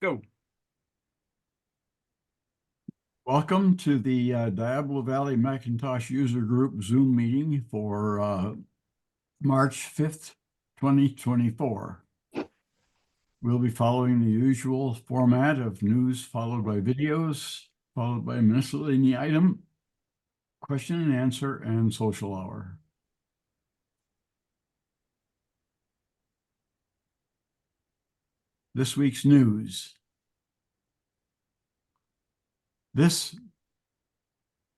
Go. Welcome to the Diablo Valley Macintosh User Group Zoom meeting for March 5th, 2024. We'll be following the usual format of news followed by videos, followed by a miscellaneous item, question and answer, and social hour. This week's news. This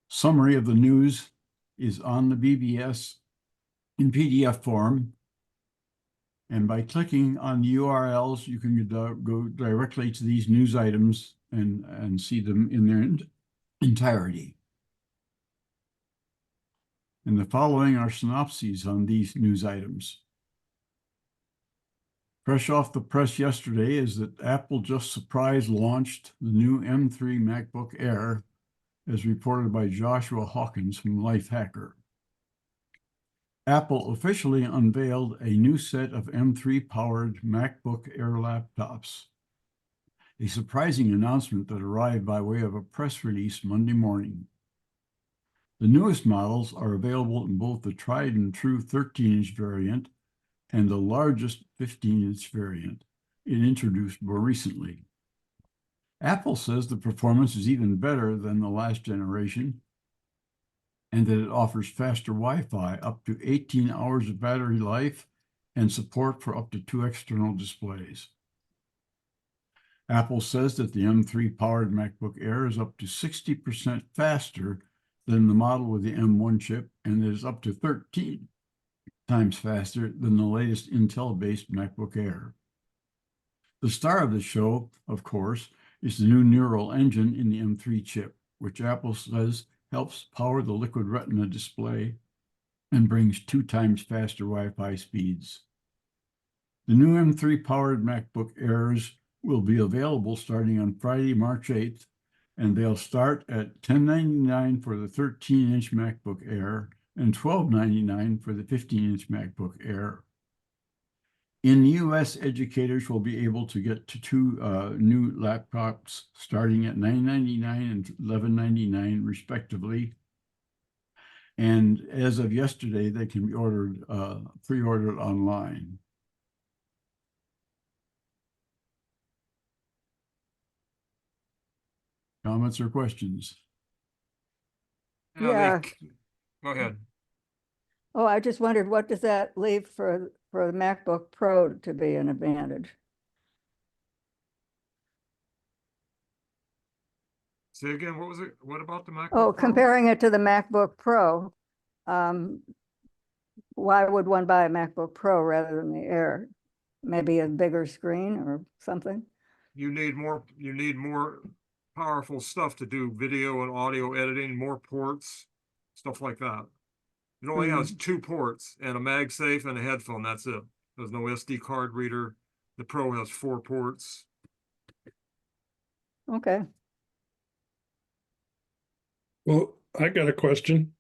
summary of the news is on the BBS in PDF form. And by clicking on the URLs, you can go directly to these news items and see them in their entirety. And the following are synopses on these news items. Fresh off the press yesterday is that Apple just surprise launched the new M3 MacBook Air, as reported by Joshua Hawkins from Lifehacker. Apple officially unveiled a new set of M3-powered MacBook Air laptops, a surprising announcement that arrived by way of a press release Monday morning. The newest models are available in both the tried-and-true 13-inch variant and the largest 15-inch variant it introduced more recently. Apple says the performance is even better than the last generation and that it offers faster Wi-Fi, up to 18 hours of battery life, and support for up to 2 external displays. Apple says that the M3-powered MacBook Air is up to 60% faster than the model with the M1 chip, and is up to 13 times faster than the latest Intel-based MacBook Air. The star of the show, of course, is the new neural engine in the M3 chip, which Apple says helps power the Liquid Retina display and brings 2 times faster Wi-Fi speeds. The new M3-powered MacBook Airs will be available starting on Friday, March 8th, and they'll start at $1099 for the 13-inch MacBook Air and $1299 for the 15-inch MacBook Air. In the U.S., educators will be able to get to 2 new laptops starting at $999 and $1199 respectively. And as of yesterday, they can be pre-ordered online. Comments or questions? Yeah. Go ahead. Oh, I just wondered, what does that leave for the MacBook Pro to be an advantage? Say again, what was it? What about the MacBook Oh, Pro? comparing it to the MacBook Pro, why would one buy a MacBook Pro rather than the Air? Maybe a bigger screen or something? You need more powerful stuff to do video and audio editing, more ports, stuff like that. It only has 2 ports and a MagSafe and a headphone. That's it. There's no SD card reader. The Pro has 4 ports. Okay. Well, I got a question.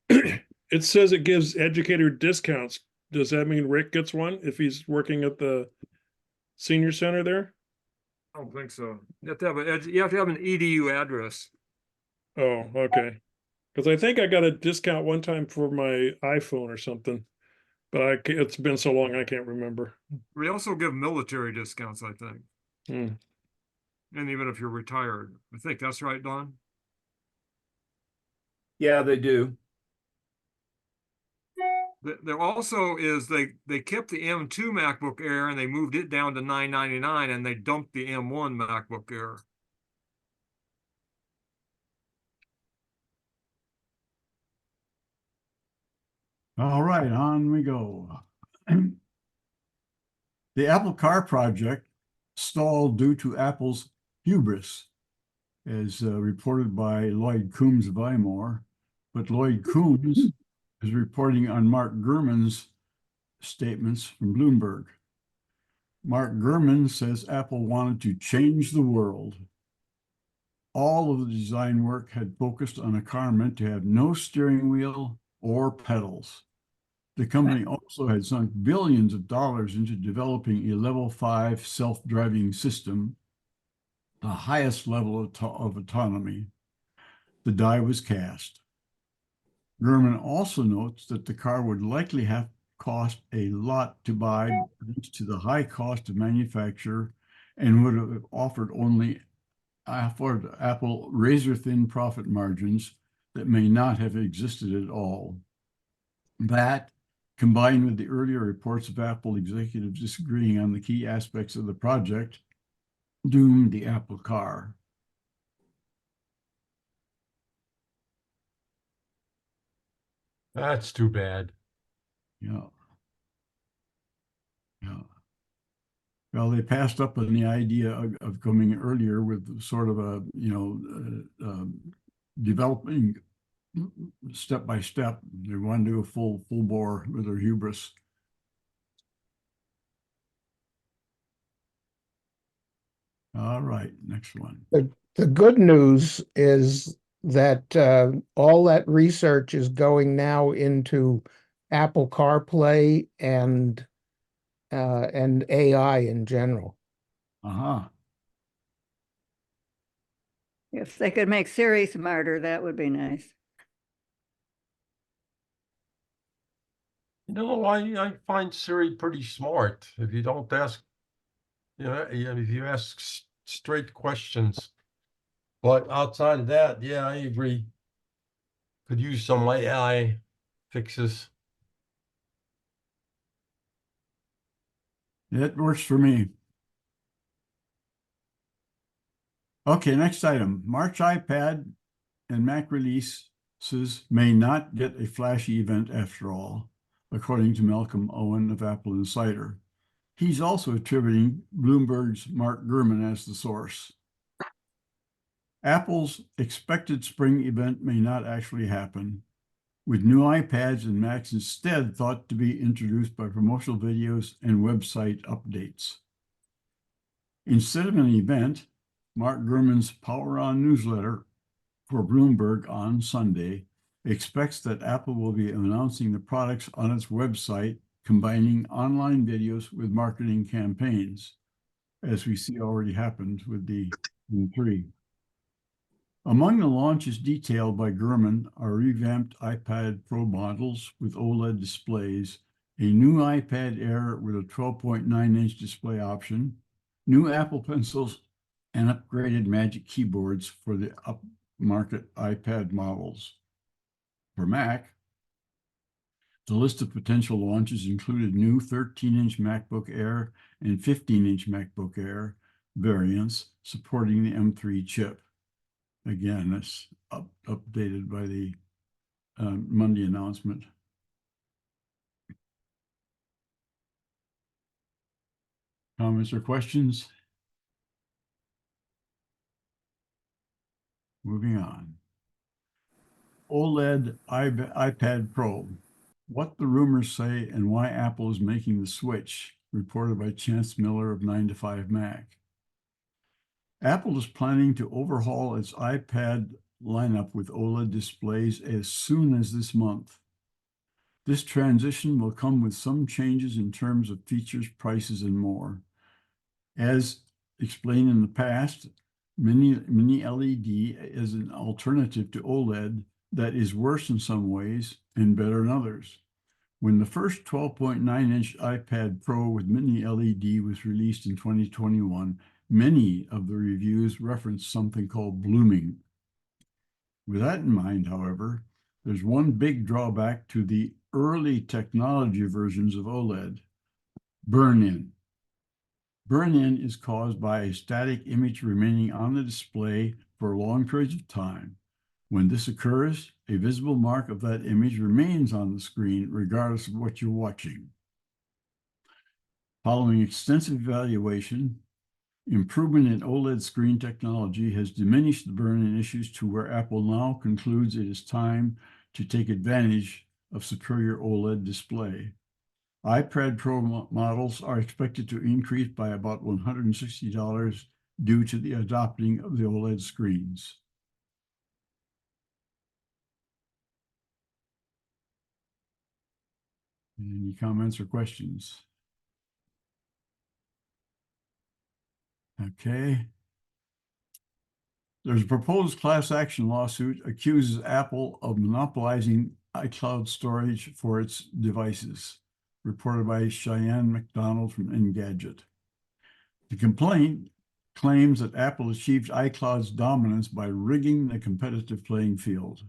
It says it gives educator discounts. Does that mean Rick gets one if he's working at the senior center there? I don't think so. You have to have an EDU address. Oh, okay. Because I think I got a discount one time for my iPhone or something, but it's been so long I can't remember. We also give military discounts, I think. Hmm. And even if you're retired. I think that's right, Don? Yeah, they do. There also is, they kept the M2 MacBook Air and they moved it down to $999 and they dumped the M1 MacBook Air. All right, on we go. The Apple Car project stalled due to Apple's hubris, as reported by Lloyd Coombs of iMore. But Lloyd Coombs is reporting on Mark Gurman's statements from Bloomberg. Mark Gurman says Apple wanted to change the world. All of the design work had focused on a car meant to have no steering wheel or pedals. The company also had sunk billions of dollars into developing a level 5 self-driving system, the highest level of autonomy, the die was cast. Gurman also notes that the car would likely have cost a lot to buy thanks to the high cost of manufacture and would have offered Apple razor-thin profit margins that may not have existed at all. That, combined with the earlier reports of Apple executives disagreeing on the key aspects of the project, doomed the Apple car. That's too bad. Yeah. Yeah. Well, they passed up on the idea of coming earlier with sort of a, developing step by step. They wanted to go full bore with their hubris. All right, next one. The good news is that all that research is going now into Apple CarPlay and AI in general. Uh-huh. If they could make Siri smarter, that would be nice. I find Siri pretty smart if you don't ask, if you ask straight questions. But outside of that, yeah, I agree. Could use some AI fixes. It works for me. Okay, next item. March iPad and Mac releases may not get a flashy event after all, according to Malcolm Owen of Apple Insider. He's also attributing Bloomberg's Mark Gurman as the source. Apple's expected spring event may not actually happen, with new iPads and Macs instead thought to be introduced by promotional videos and website updates. Instead of an event, Mark Gurman's Power On newsletter for Bloomberg on Sunday expects that Apple will be announcing the products on its website, combining online videos with marketing campaigns, as we see already happened with the M3. Among the launches detailed by Gurman are revamped iPad Pro models with OLED displays, a new iPad Air with a 12.9-inch display option, new Apple Pencils, and upgraded Magic keyboards for the upmarket iPad models. For Mac, the list of potential launches included new 13-inch MacBook Air and 15-inch MacBook Air variants supporting the M3 chip. Again, that's updated by the Monday announcement. Comments or questions? Moving on. OLED iPad Pro. What the rumors say and why Apple is making the switch, reported by Chance Miller of 9to5Mac. Apple is planning to overhaul its iPad lineup with OLED displays as soon as this month. This transition will come with some changes in terms of features, prices, and more. As explained in the past, Mini LED is an alternative to OLED that is worse in some ways and better in others. When the first 12.9-inch iPad Pro with Mini LED was released in 2021, many of the reviews referenced something called blooming. With that in mind, however, there's one big drawback to the early technology versions of OLED: burn-in. Burn-in is caused by a static image remaining on the display for long periods of time. When this occurs, a visible mark of that image remains on the screen regardless of what you're watching. Following extensive evaluation, improvement in OLED screen technology has diminished the burn-in issues to where Apple now concludes it is time to take advantage of superior OLED display. iPad Pro models are expected to increase by about $160 due to the adopting of the OLED screens. Any comments or questions? Okay. There's a proposed class action lawsuit accuses Apple of monopolizing iCloud storage for its devices, reported by Cheyenne McDonald from Engadget. The complaint claims that Apple achieved iCloud's dominance by rigging the competitive playing field.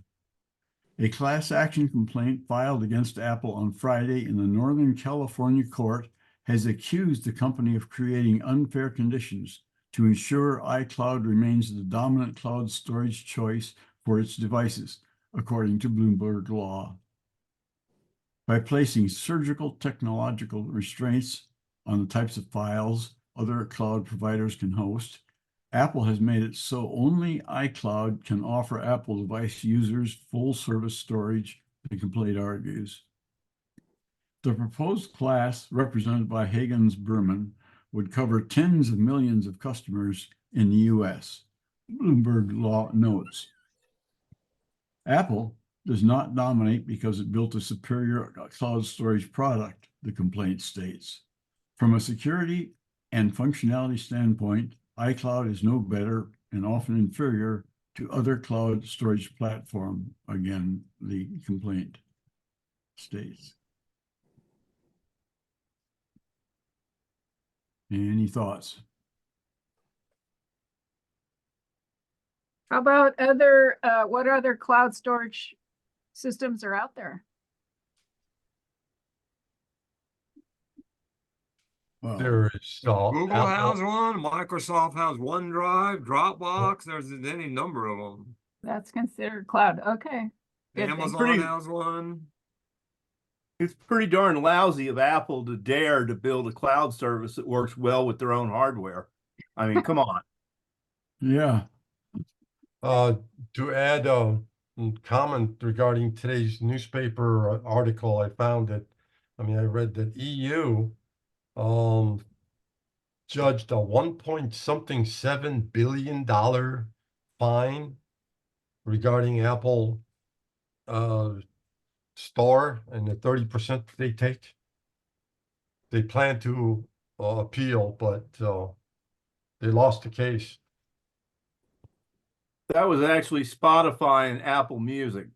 A class action complaint filed against Apple on Friday in the Northern California court has accused the company of creating unfair conditions to ensure iCloud remains the dominant cloud storage choice for its devices, according to Bloomberg Law. By placing surgical technological restraints on the types of files other cloud providers can host, Apple has made it so only iCloud can offer Apple device users full service storage, the complaint argues. The proposed class, represented by Higgins Berman, would cover tens of millions of customers in the US, Bloomberg Law notes. Apple does not dominate because it built a superior cloud storage product, the complaint states. From a security and functionality standpoint, iCloud is no better and often inferior to other cloud storage platforms, again, the complaint states. Any thoughts? How about other, what other cloud storage systems are out there? Well, There is Google has Apple. one, Microsoft has OneDrive, Dropbox, there's any number of them. That's considered cloud. Okay. Good thing. Amazon Pretty- has one. It's pretty darn lousy of Apple to dare to build a cloud service that works well with their own hardware. I mean, come on. yeah, To add a comment regarding today's newspaper article, I found that, I mean, I read that EU judged a 1.7 billion fine regarding Apple store and the 30% they take. They plan to appeal, but they lost the case. That was actually Spotify and Apple Music.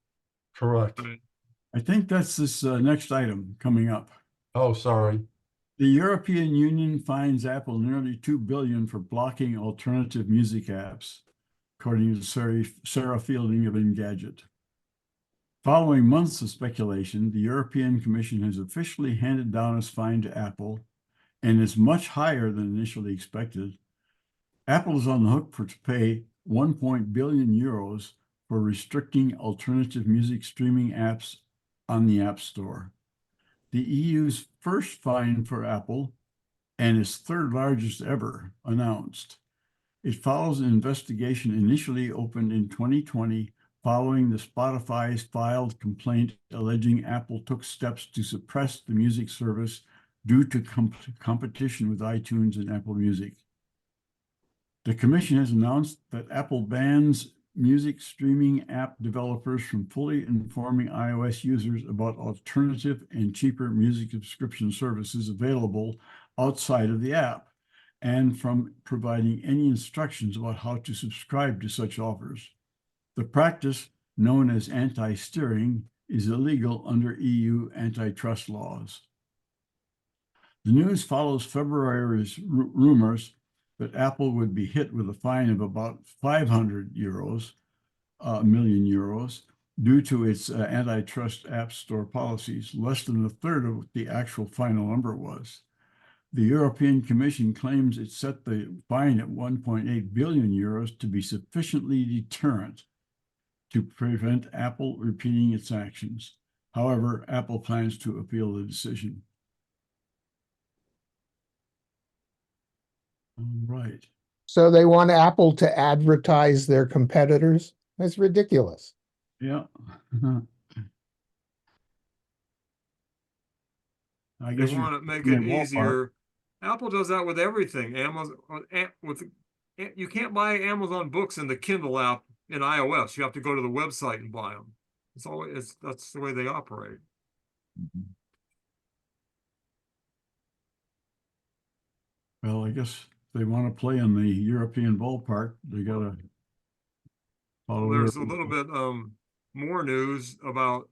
Correct. I think that's this next item coming up. Oh, sorry. The European Union fines Apple nearly $2 billion for blocking alternative music apps, according to Sarah Fielding of Engadget. Following months of speculation, the European Commission has officially handed down its fine to Apple, and is much higher than initially expected. Apple is on the hook to pay 1 billion euros for restricting alternative music streaming apps on the App Store. The EU's first fine for Apple, and its third largest ever, announced. It follows an investigation initially opened in 2020 following the Spotify's filed complaint alleging Apple took steps to suppress the music service due to competition with iTunes and Apple Music. The Commission has announced that Apple bans music streaming app developers from fully informing iOS users about alternative and cheaper music subscription services available outside of the app, and from providing any instructions about how to subscribe to such offers. The practice, known as anti-steering, is illegal under EU antitrust laws. The news follows February's rumors that Apple would be hit with a fine of about 500 million euros, due to its antitrust App Store policies, less than a third of what the actual final number was. The European Commission claims it set the fine at 1.8 billion euros to be sufficiently deterrent to prevent Apple repeating its actions. However, Apple plans to appeal the decision. All right. So they want Apple to advertise their competitors? That's ridiculous. Yeah. I They guess you want to make in it the ballpark. easier. Apple does that with everything. Amazon you can't buy Amazon books in the Kindle app in iOS. You have to go to the website and buy them. That's the way they operate. Well, I guess if they want to play in the European ballpark, they gotta follow There's a their- little bit more news about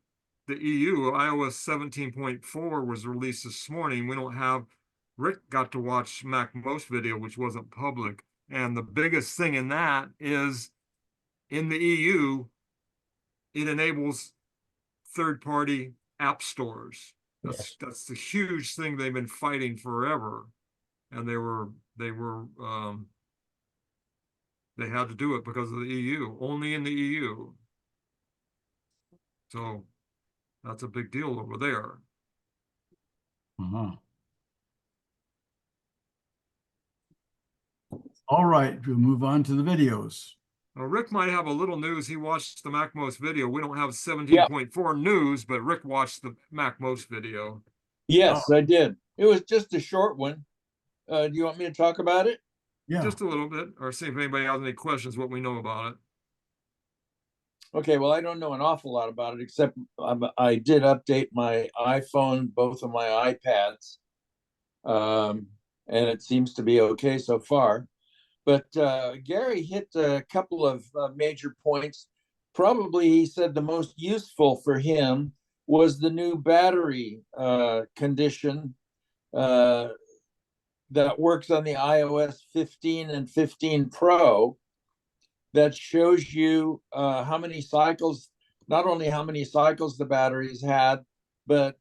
the EU. iOS 17.4 was released this morning. We don't have Rick got to watch Mac Most video, which wasn't public. And the biggest thing in that is in the EU, it enables third-party app stores. That's the huge thing they've been fighting forever. And they had to do it because of the EU, only in the EU. So that's a big deal over there. Uh-huh. All right, we'll move on to the videos. Now, Rick might have a little news. He watched the MacMost video. We don't have 17.4 news, but Rick watched the MacMost video. Yes, I did. It was just a short one. Do you want me to talk about it? Yeah, Just a little bit, or see if anybody has any questions, what we know about it. Okay, well, I don't know an awful lot about it, except I did update my iPhone, both of my iPads, and it seems to be okay so far. But Gary hit a couple of major points. Probably, he said the most useful for him was the new battery condition that works on the iOS 15 and 15 Pro that shows you how many cycles, not only how many cycles the batteries had, but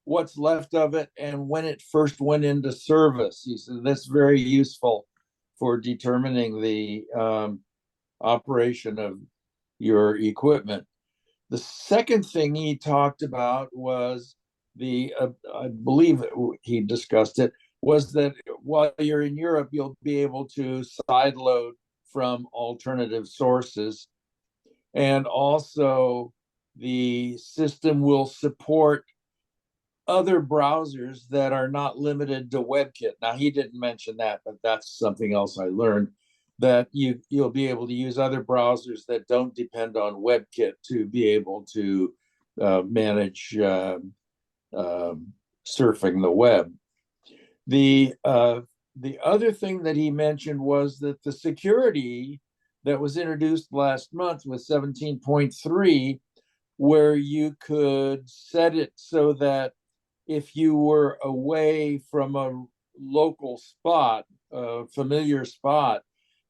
what's left of it and when it first went into service. He said that's very useful for determining the operation of your equipment. The second thing he talked about was I believe he discussed it, was that while you're in Europe, you'll be able to sideload from alternative sources. And also the system will support other browsers that are not limited to WebKit. Now, he didn't mention that, but that's something else I learned, that you'll be able to use other browsers that don't depend on WebKit to be able to manage surfing the web. The other thing that he mentioned was that the security that was introduced last month with 17.3, where you could set it so that if you were away from a local spot, a familiar spot,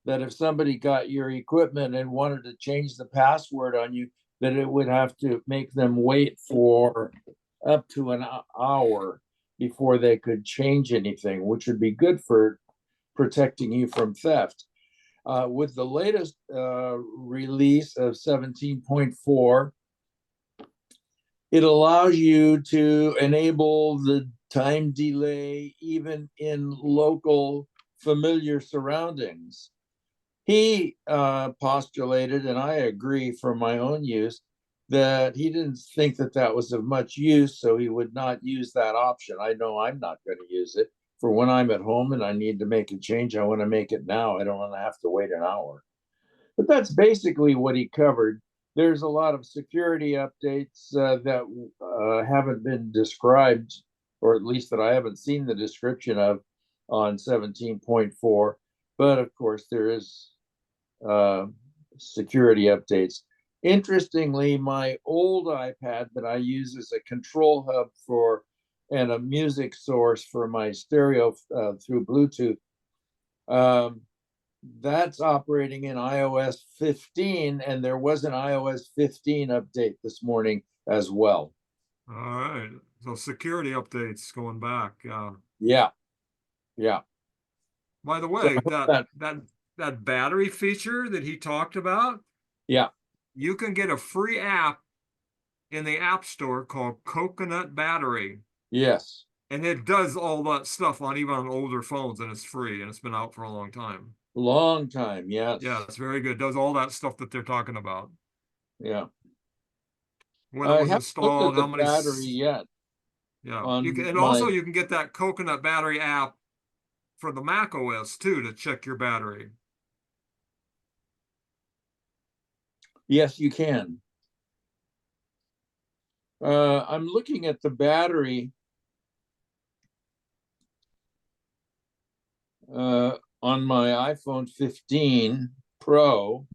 that if somebody got your equipment and wanted to change the password on you, that it would have to make them wait for up to an hour before they could change anything, which would be good for protecting you from theft. With the latest release of 17.4, it allows you to enable the time delay even in local familiar surroundings. He postulated, and I agree from my own use, that he didn't think that that was of much use, so he would not use that option. I know I'm not going to use it. For when I'm at home and I need to make a change, I want to make it now. I don't want to have to wait an hour. But that's basically what he covered. There's a lot of security updates that haven't been described, or at least that I haven't seen the description of on 17.4. But of course, there is security updates. Interestingly, my old iPad that I use as a control hub for and a music source for my stereo through Bluetooth, that's operating in iOS 15, and there was an iOS 15 update this morning as well. All right. So security updates going back. Yeah. By the way, So that battery feature that he talked about, yeah. you can get a free app in the App Store called Coconut Battery. Yes. And it does all that stuff on even on older phones, and it's free, and it's been out for a long time. Long time, yes. Yeah, it's very good. Does all that stuff that they're talking about. Yeah. When it I was haven't installed, looked at how the many battery yet. Yeah. You can, and my- also you can get that Coconut Battery app for the Mac OS too to check your battery. Yes, you can. I'm looking at the battery on my iPhone 15 Pro,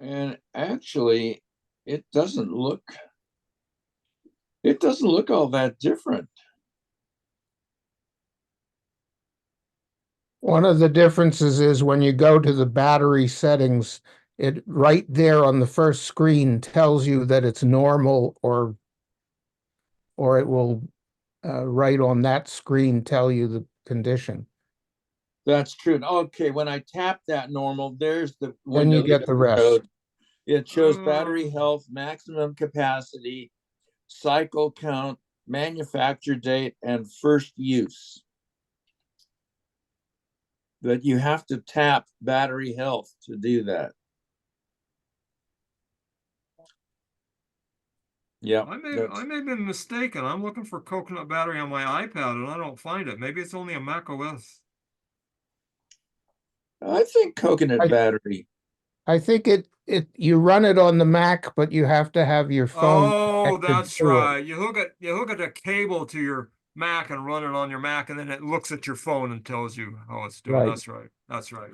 And actually, it doesn't look all that different. One of the differences is when you go to the battery settings, it right there on the first screen tells you that it's normal, or it will right on that screen tell you the condition. That's true. Okay, when I tap that normal, there's the Then you get the rest. code. It shows battery Oh. health, maximum capacity, cycle count, manufacture date, and first use. But you have to tap battery health to do that. Yeah. I may have been mistaken. I'm looking for coconut battery on my iPad and I don't find it. Maybe it's only a Mac OS. I think coconut battery. I think you run it on the Mac, but you have to have your phone. Oh, connected that's to it. right. You hook it a cable to your Mac and run it on your Mac, and then it looks at your phone and tells you how it's doing. Right. That's right. That's right.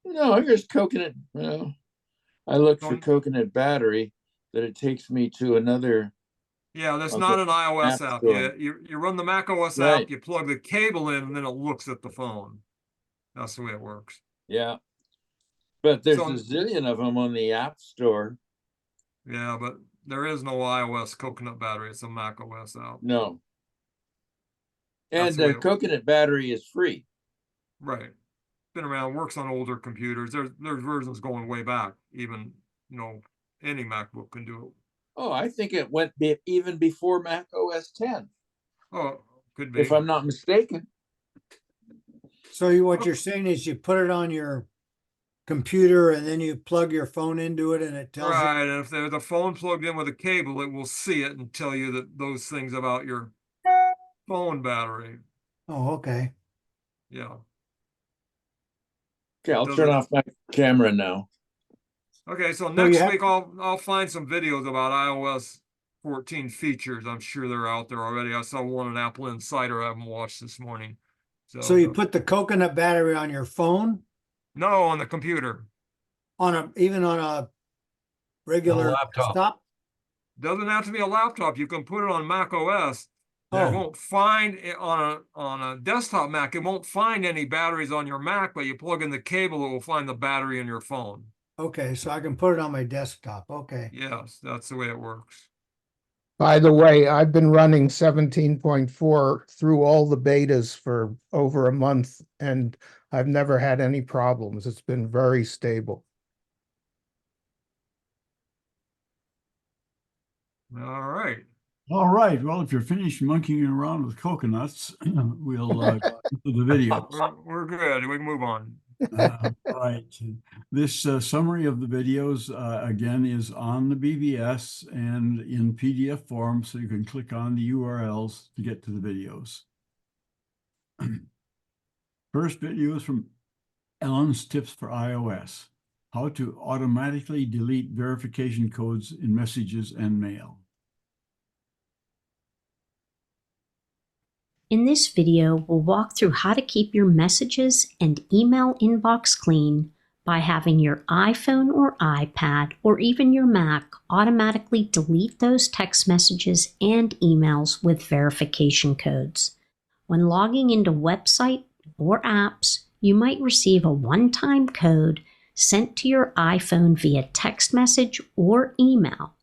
No, here's coconut. Well, I look for Don't- coconut battery, that it takes me to another. Yeah, that's on not the an iOS App app. Store. You run the Mac OS Right. app, you plug the cable in, and then it looks at the phone. That's the way it works. Yeah. But there's So- a zillion of them on the App Store. Yeah, but there is no iOS coconut battery. It's a Mac OS app. No. That's And the way the it- coconut battery is free. Right. Been around, works on older computers. There's versions going way back. Even, any MacBook can do it. Oh, I think it went even before Mac OS 10, Oh, could be. if I'm not mistaken. So what you're saying is you put it on your computer and then you plug your phone into it and it tells you. Right, and if there's a phone plugged in with a cable, it will see it and tell you that those things about your phone battery. Oh, okay. Yeah. Okay, I'll Does turn it- off my camera now. Okay, so you next have- week I'll find some videos about iOS 14 features. I'm sure they're out there already. I saw one on Apple Insider I haven't watched this morning. So you put the coconut battery on your phone, No, on the computer. even on a regular laptop. desktop? Doesn't have to be a laptop. You can put it on Mac OS. It Oh. won't find it on a desktop Mac. It won't find any batteries on your Mac, but you plug in the cable, it will find the battery in your phone. Okay, so I can put it on my desktop. Okay. Yes, that's the way it works. By the way, I've been running 17.4 through all the betas for over a month, and I've never had any problems. It's been very stable. All right. All right. Well, if you're finished monkeying around with coconuts, we'll go to the video. We're good. We can move on. Right. This summary of the videos, again, is on the BBS and in PDF form, so you can click on the URLs to get to the videos. First video is from Ellen's Tips for iOS: how to automatically delete verification codes in messages and mail. In this video, we'll walk through how to keep your messages and email inbox clean by having your iPhone or iPad or even your Mac automatically delete those text messages and emails with verification codes. When logging into website or apps, you might receive a one-time code sent to your iPhone via text message or email.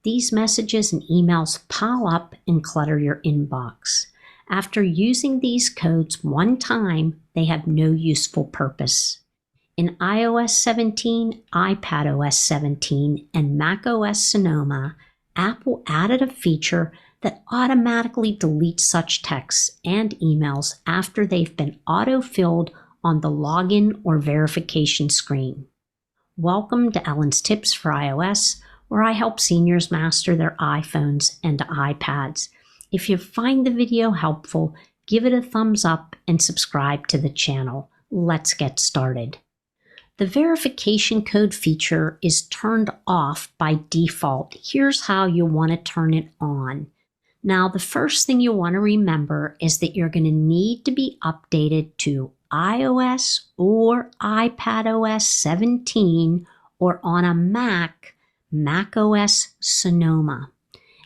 These messages and emails pile up and clutter your inbox. After using these codes one time, they have no useful purpose. In iOS 17, iPadOS 17, and macOS Sonoma, Apple added a feature that automatically deletes such texts and emails after they've been auto-filled on the login or verification screen. Welcome to Ellen's Tips for iOS, where I help seniors master their iPhones and iPads. If you find the video helpful, give it a thumbs up and subscribe to the channel. Let's get started. The verification code feature is turned off by default. Here's how you want to turn it on. Now, the first thing you want to remember is that you're going to need to be updated to iOS or iPadOS 17 or on a Mac, macOS Sonoma.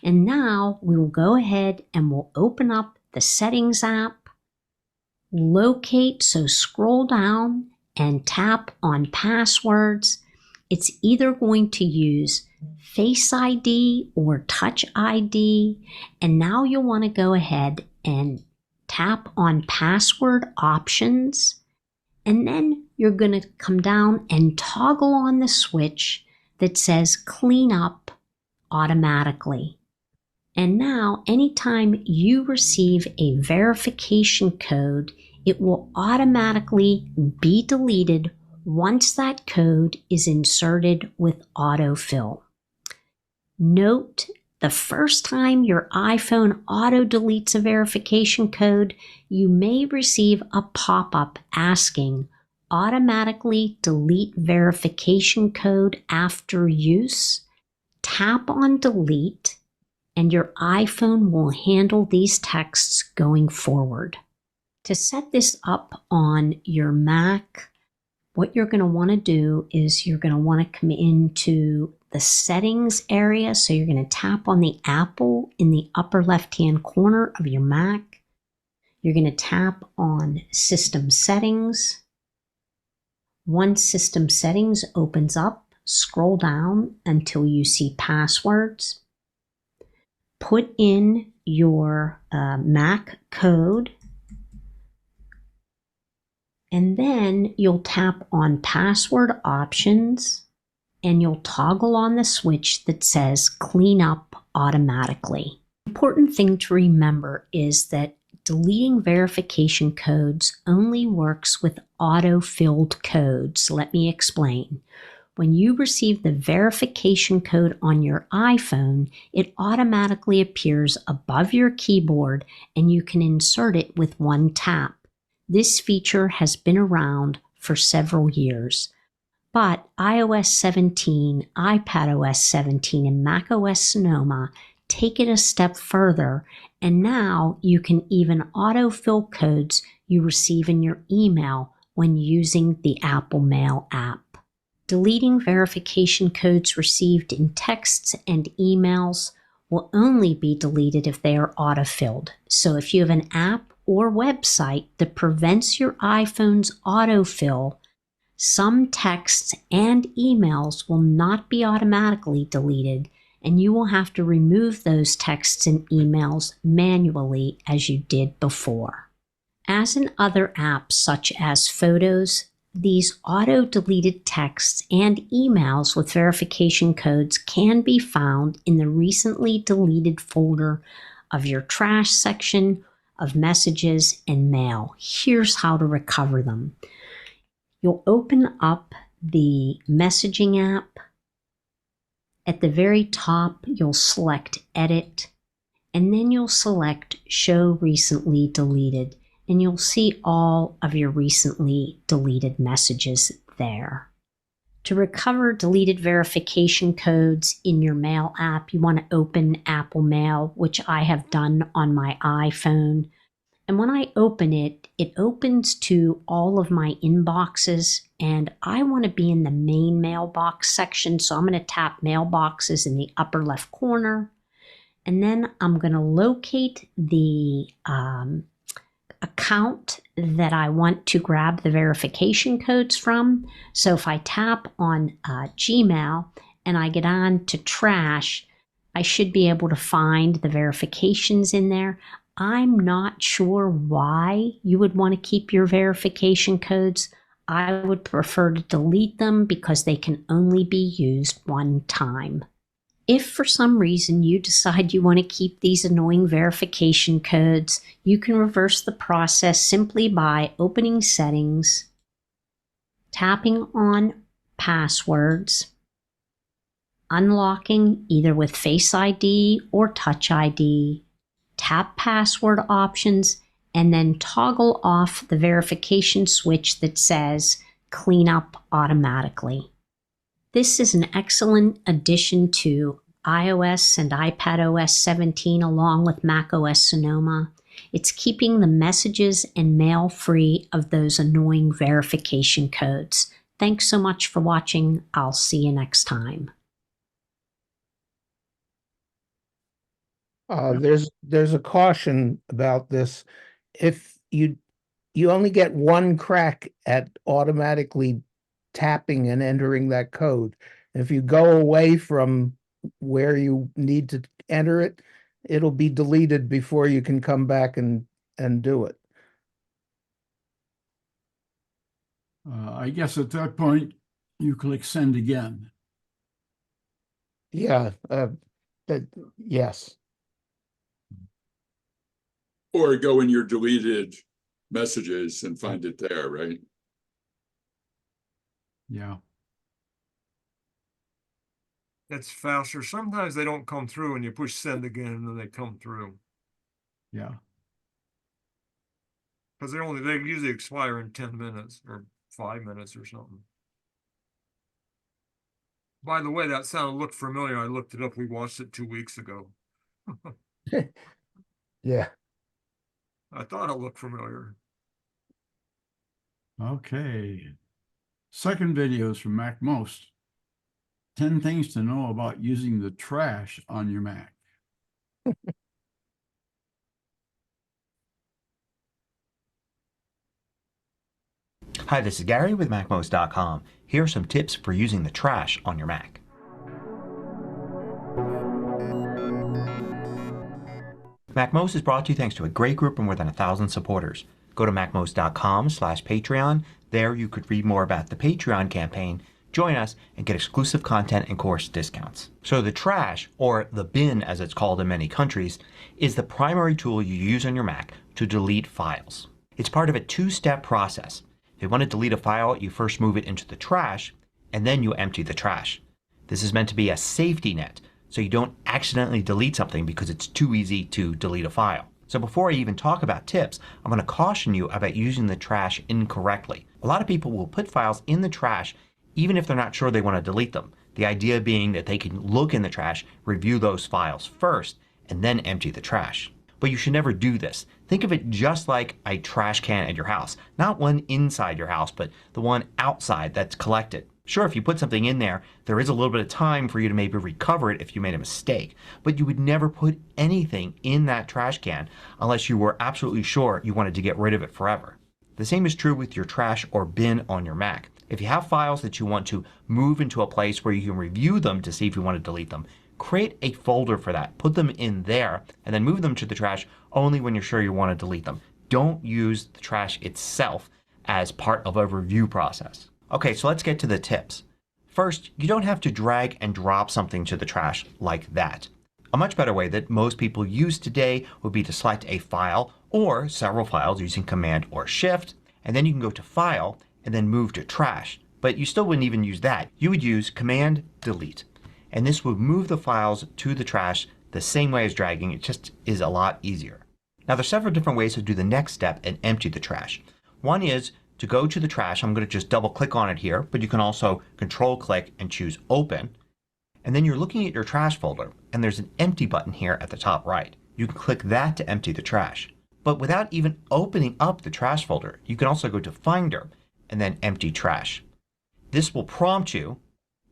And now we will go ahead and we'll open up the Settings app, locate, so scroll down and tap on Passwords. It's either going to use Face ID or Touch ID. And now you'll want to go ahead and tap on Password Options. And then you're going to come down and toggle on the switch that says Clean Up Automatically. And now anytime you receive a verification code, it will automatically be deleted once that code is inserted with autofill. Note, the first time your iPhone auto-deletes a verification code, you may receive a pop-up asking, automatically delete verification code after use. Tap on delete, and your iPhone will handle these texts going forward. To set this up on your Mac, what you're going to want to do is you're going to want to come into the settings area. So you're going to tap on the apple in the upper left-hand corner of your Mac. You're going to tap on System Settings. Once System Settings opens up, scroll down until you see Passwords. Put in your Mac code. And then you'll tap on Password Options and you'll toggle on the switch that says Clean Up Automatically. Important thing to remember is that deleting verification codes only works with auto-filled codes. Let me explain. When you receive the verification code on your iPhone, it automatically appears above your keyboard and you can insert it with one tap. This feature has been around for several years, but iOS 17, iPadOS 17, and macOS Sonoma take it a step further, and now you can even autofill codes you receive in your email when using the Apple Mail app. Deleting verification codes received in texts and emails will only be deleted if they are autofilled. So if you have an app or website that prevents your iPhone's autofill, some texts and emails will not be automatically deleted, and you will have to remove those texts and emails manually as you did before. As in other apps such as Photos, these auto-deleted texts and emails with verification codes can be found in the recently deleted folder of your trash section of messages and mail. Here's how to recover them. You'll open up the messaging app. At the very top, you'll select Edit, and then you'll select Show Recently Deleted, and you'll see all of your recently deleted messages there. To recover deleted verification codes in your Mail app, you want to open Apple Mail, which I have done on my iPhone. And when I open it, it opens to all of my inboxes, and I want to be in the main mailbox section. So I'm going to tap Mailboxes in the upper left corner. And then I'm going to locate the account that I want to grab the verification codes from. So if I tap on Gmail and I get on to Trash, I should be able to find the verifications in there. I'm not sure why you would want to keep your verification codes. I would prefer to delete them because they can only be used one time. If for some reason you decide you want to keep these annoying verification codes, you can reverse the process simply by opening Settings, tapping on Passwords, unlocking either with Face ID or Touch ID, tap Password Options, and then toggle off the verification switch that says Clean Up Automatically. This is an excellent addition to iOS and iPadOS 17 along with macOS Sonoma. It's keeping the messages and mail free of those annoying verification codes. Thanks so much for watching. I'll see you next time. There's a caution about this. If you only get one crack at automatically tapping and entering that code. If you go away from where you need to enter it, it'll be deleted before you can come back and do it. I guess at that point, you click send again. Yeah, yes. Or go in your deleted messages and find it there, right? Yeah. It's faster. Sometimes they don't come through and you push send again and then they come through. Yeah. Because they usually expire in 10 minutes or 5 minutes or something. By the way, that sound looked familiar. I looked it up. We watched it 2 weeks ago. Yeah. I thought it looked familiar. Okay. Second video is from MacMost. 10 things to know about using the trash on your Mac. Hi, this is Gary with MacMost.com. Here are some tips for using the trash on your Mac. MacMost is brought to you thanks to a great group of more than 1,000 supporters. Go to MacMost.com/Patreon. There you could read more about the Patreon campaign, join us, and get exclusive content and course discounts. So the trash, or the bin as it's called in many countries, is the primary tool you use on your Mac to delete files. It's part of a two-step process. If you want to delete a file, you first move it into the trash and then you empty the trash. This is meant to be a safety net so you don't accidentally delete something because it's too easy to delete a file. So before I even talk about tips, I'm going to caution you about using the trash incorrectly. A lot of people will put files in the trash even if they're not sure they want to delete them. The idea being that they can look in the trash, review those files first, and then empty the trash. But you should never do this. Think of it just like a trash can at your house. Not one inside your house, but the one outside that's collected. Sure, if you put something in there, there is a little bit of time for you to maybe recover it if you made a mistake. But you would never put anything in that trash can unless you were absolutely sure you wanted to get rid of it forever. The same is true with your trash or bin on your Mac. If you have files that you want to move into a place where you can review them to see if you want to delete them, create a folder for that. Put them in there and then move them to the trash only when you're sure you want to delete them. Don't use the trash itself as part of a review process. Okay, so let's get to the tips. First, you don't have to drag and drop something to the trash like that. A much better way that most people use today would be to select a file or several files using Command or Shift, and then you can go to File and then move to Trash. But you still wouldn't even use that. You would use Command Delete. And this would move the files to the trash the same way as dragging. It just is a lot easier. Now there's several different ways to do the next step and empty the trash. One is to go to the trash. I'm going to just double click on it here, but you can also control click and choose Open. And then you're looking at your trash folder and there's an empty button here at the top right. You can click that to empty the trash. But without even opening up the trash folder, you can also go to Finder and then Empty Trash. This will prompt you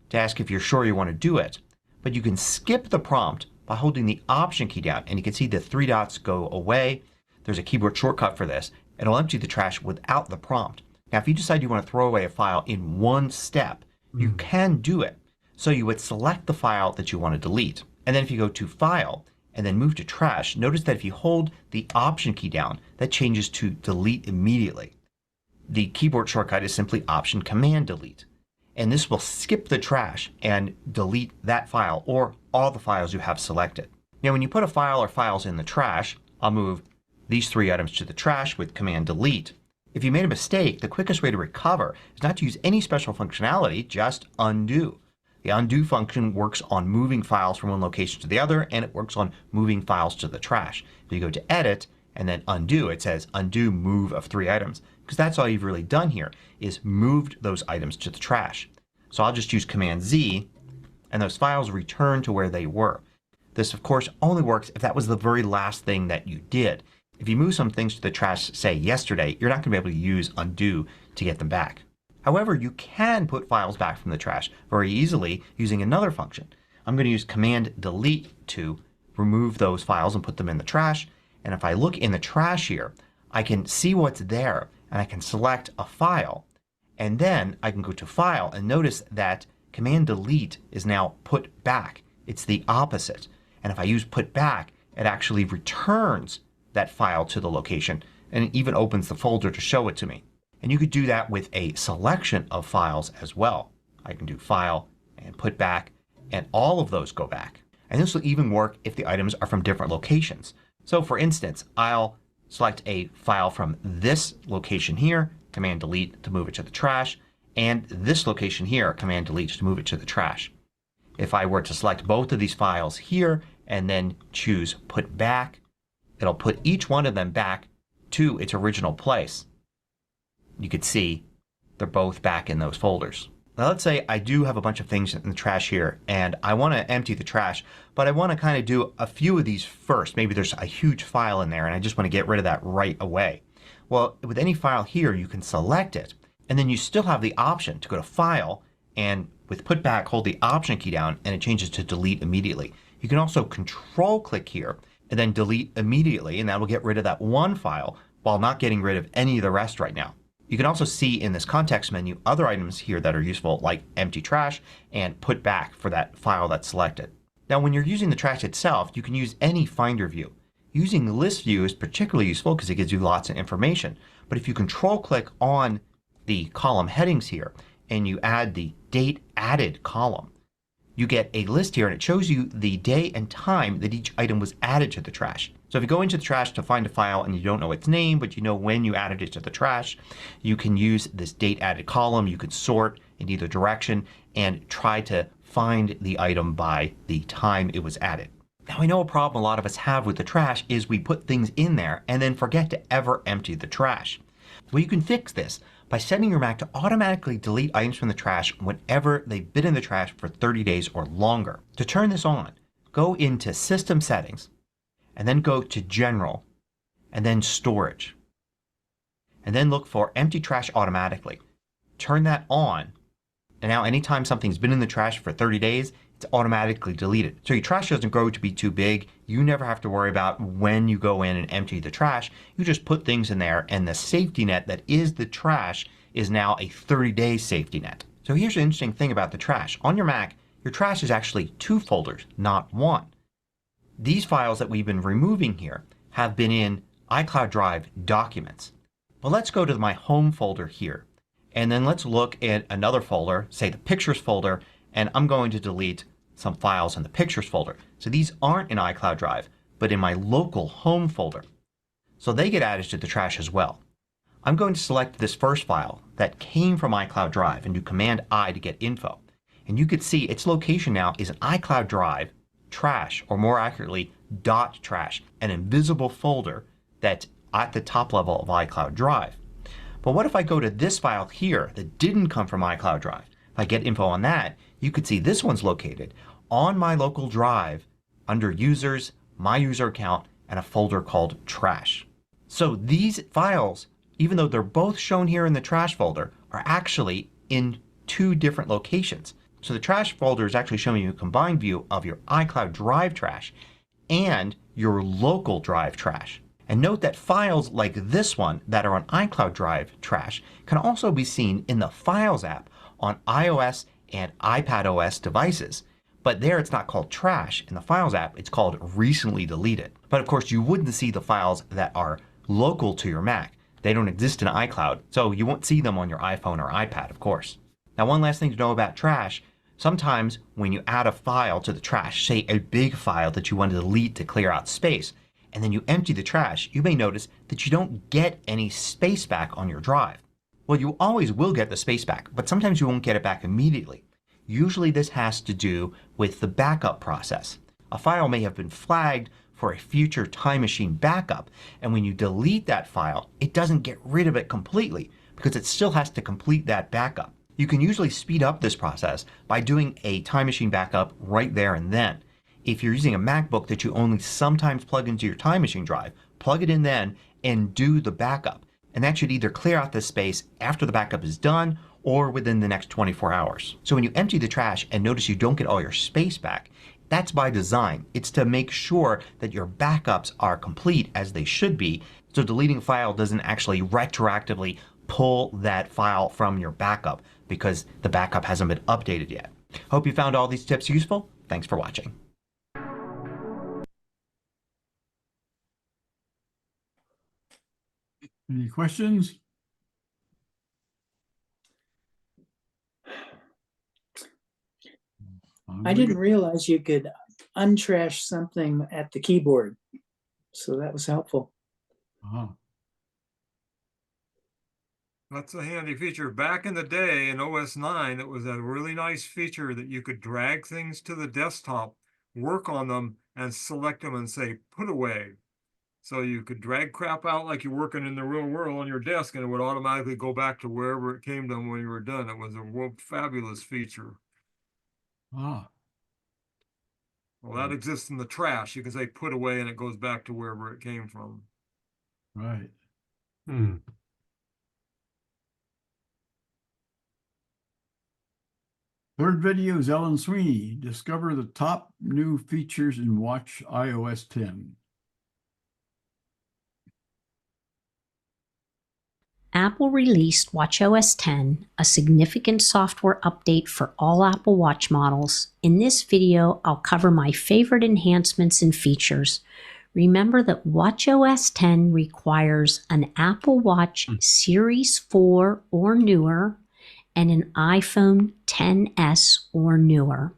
to ask if you're sure you want to do it, but you can skip the prompt by holding the Option key down and you can see the three dots go away. There's a keyboard shortcut for this. It'll empty the trash without the prompt. Now if you decide you want to throw away a file in one step, you can do it. So you would select the file that you want to delete. And then if you go to File and then move to Trash, notice that if you hold the Option key down, that changes to Delete immediately. The keyboard shortcut is simply Option Command Delete. And this will skip the trash and delete that file or all the files you have selected. Now when you put a file or files in the trash, I'll move these three items to the trash with Command Delete. If you made a mistake, the quickest way to recover is not to use any special functionality, just undo. The undo function works on moving files from one location to the other, and it works on moving files to the trash. If you go to Edit and then Undo, it says Undo Move of three items. Because that's all you've really done here is moved those items to the trash. So I'll just use Command Z and those files return to where they were. This of course only works if that was the very last thing that you did. If you move some things to the trash, say yesterday, you're not going to be able to use undo to get them back. However, you can put files back from the trash very easily using another function. I'm going to use Command Delete to remove those files and put them in the trash. And if I look in the trash here, I can see what's there and I can select a file. And then I can go to File and notice that Command Delete is now put back. It's the opposite. And if I use put back, it actually returns that file to the location and it even opens the folder to show it to me. And you could do that with a selection of files as well. I can do File and put back and all of those go back. And this will even work if the items are from different locations. So for instance, I'll select a file from this location here, Command Delete to move it to the trash, and this location here, Command Delete to move it to the trash. If I were to select both of these files here and then choose Put Back, it'll put each one of them back to its original place. You could see they're both back in those folders. Now let's say I do have a bunch of things in the trash here and I want to empty the trash, but I want to kind of do a few of these first. Maybe there's a huge file in there and I just want to get rid of that right away. Well, with any file here you can select it and then you still have the option to go to File and with Put Back hold the Option key down and it changes to Delete immediately. You can also Control click here and then Delete immediately and that will get rid of that one file while not getting rid of any of the rest right now. You can also see in this context menu other items here that are useful like Empty Trash and Put Back for that file that's selected. Now when you're using the trash itself you can use any Finder view. Using the List view is particularly useful because it gives you lots of information. But if you Control click on the column headings here and you add the Date Added column, you get a list here and it shows you the day and time that each item was added to the trash. So if you go into the trash to find a file and you don't know its name but you know when you added it to the trash, you can use this Date Added column. You can sort in either direction and try to find the item by the time it was added. Now I know a problem a lot of us have with the trash is we put things in there and then forget to ever empty the trash. Well, you can fix this by setting your Mac to automatically delete items from the trash whenever they've been in the trash for 30 days or longer. To turn this on, go into System Settings and then go to General and then Storage. And then look for Empty Trash Automatically. Turn that on and now anytime something's been in the trash for 30 days it's automatically deleted. So your trash doesn't grow to be too big. You never have to worry about when you go in and empty the trash. You just put things in there and the safety net that is the trash is now a 30-day safety net. So here's an interesting thing about the trash. On your Mac your trash is actually 2 folders, not 1. These files that we've been removing here have been in iCloud Drive Documents. Well, let's go to my Home folder here and then let's look at another folder, say the Pictures folder, and I'm going to delete some files in the Pictures folder. So these aren't in iCloud Drive but in my local Home folder. So they get added to the trash as well. I'm going to select this first file that came from iCloud Drive and do Command I to get info. And you can see its location now is an iCloud Drive trash, or more accurately .trash, an invisible folder that's at the top level of iCloud Drive. But what if I go to this file here that didn't come from iCloud Drive? If I get info on that, you could see this one's located on my local drive under Users, My User Account, and a folder called Trash. So these files, even though they're both shown here in the trash folder, are actually in 2 different locations. So the trash folder is actually showing you a combined view of your iCloud Drive trash and your local drive trash. And note that files like this one that are on iCloud Drive trash can also be seen in the Files app on iOS and iPadOS devices. But there it's not called trash. In the Files app it's called Recently Deleted. But of course you wouldn't see the files that are local to your Mac. They don't exist in iCloud, so you won't see them on your iPhone or iPad, of course. Now one last thing to know about trash. Sometimes when you add a file to the trash, say a big file that you want to delete to clear out space, and then you empty the trash, you may notice that you don't get any space back on your drive. Well, you always will get the space back, but sometimes you won't get it back immediately. Usually this has to do with the backup process. A file may have been flagged for a future Time Machine backup, and when you delete that file it doesn't get rid of it completely because it still has to complete that backup. You can usually speed up this process by doing a Time Machine backup right there and then. If you're using a MacBook that you only sometimes plug into your Time Machine drive, plug it in then and do the backup. And that should either clear out this space after the backup is done or within the next 24 hours. So when you empty the trash and notice you don't get all your space back, that's by design. It's to make sure that your backups are complete as they should be, so deleting a file doesn't actually retroactively pull that file from your backup because the backup hasn't been updated yet. Hope you found all these tips useful. Thanks for watching. Any questions? I didn't realize you could untrash something at the keyboard. So that was helpful. That's a handy feature. Back in the day in OS 9, it was a really nice feature that you could drag things to the desktop, work on them, and select them and say, put away. So you could drag crap out like you're working in the real world on your desk, and it would automatically go back to wherever it came from when you were done. It was a fabulous feature. Ah. Well, that exists in the trash. You can say put away and it goes back to wherever it came from. Right. Third video is Ellen Sweeney. Discover the top new features in Watch iOS 10. Apple released watchOS 10, a significant software update for all Apple Watch models. In this video, I'll cover my favorite enhancements and features. Remember that watchOS 10 requires an Apple Watch Series 4 or newer and an iPhone XS or newer.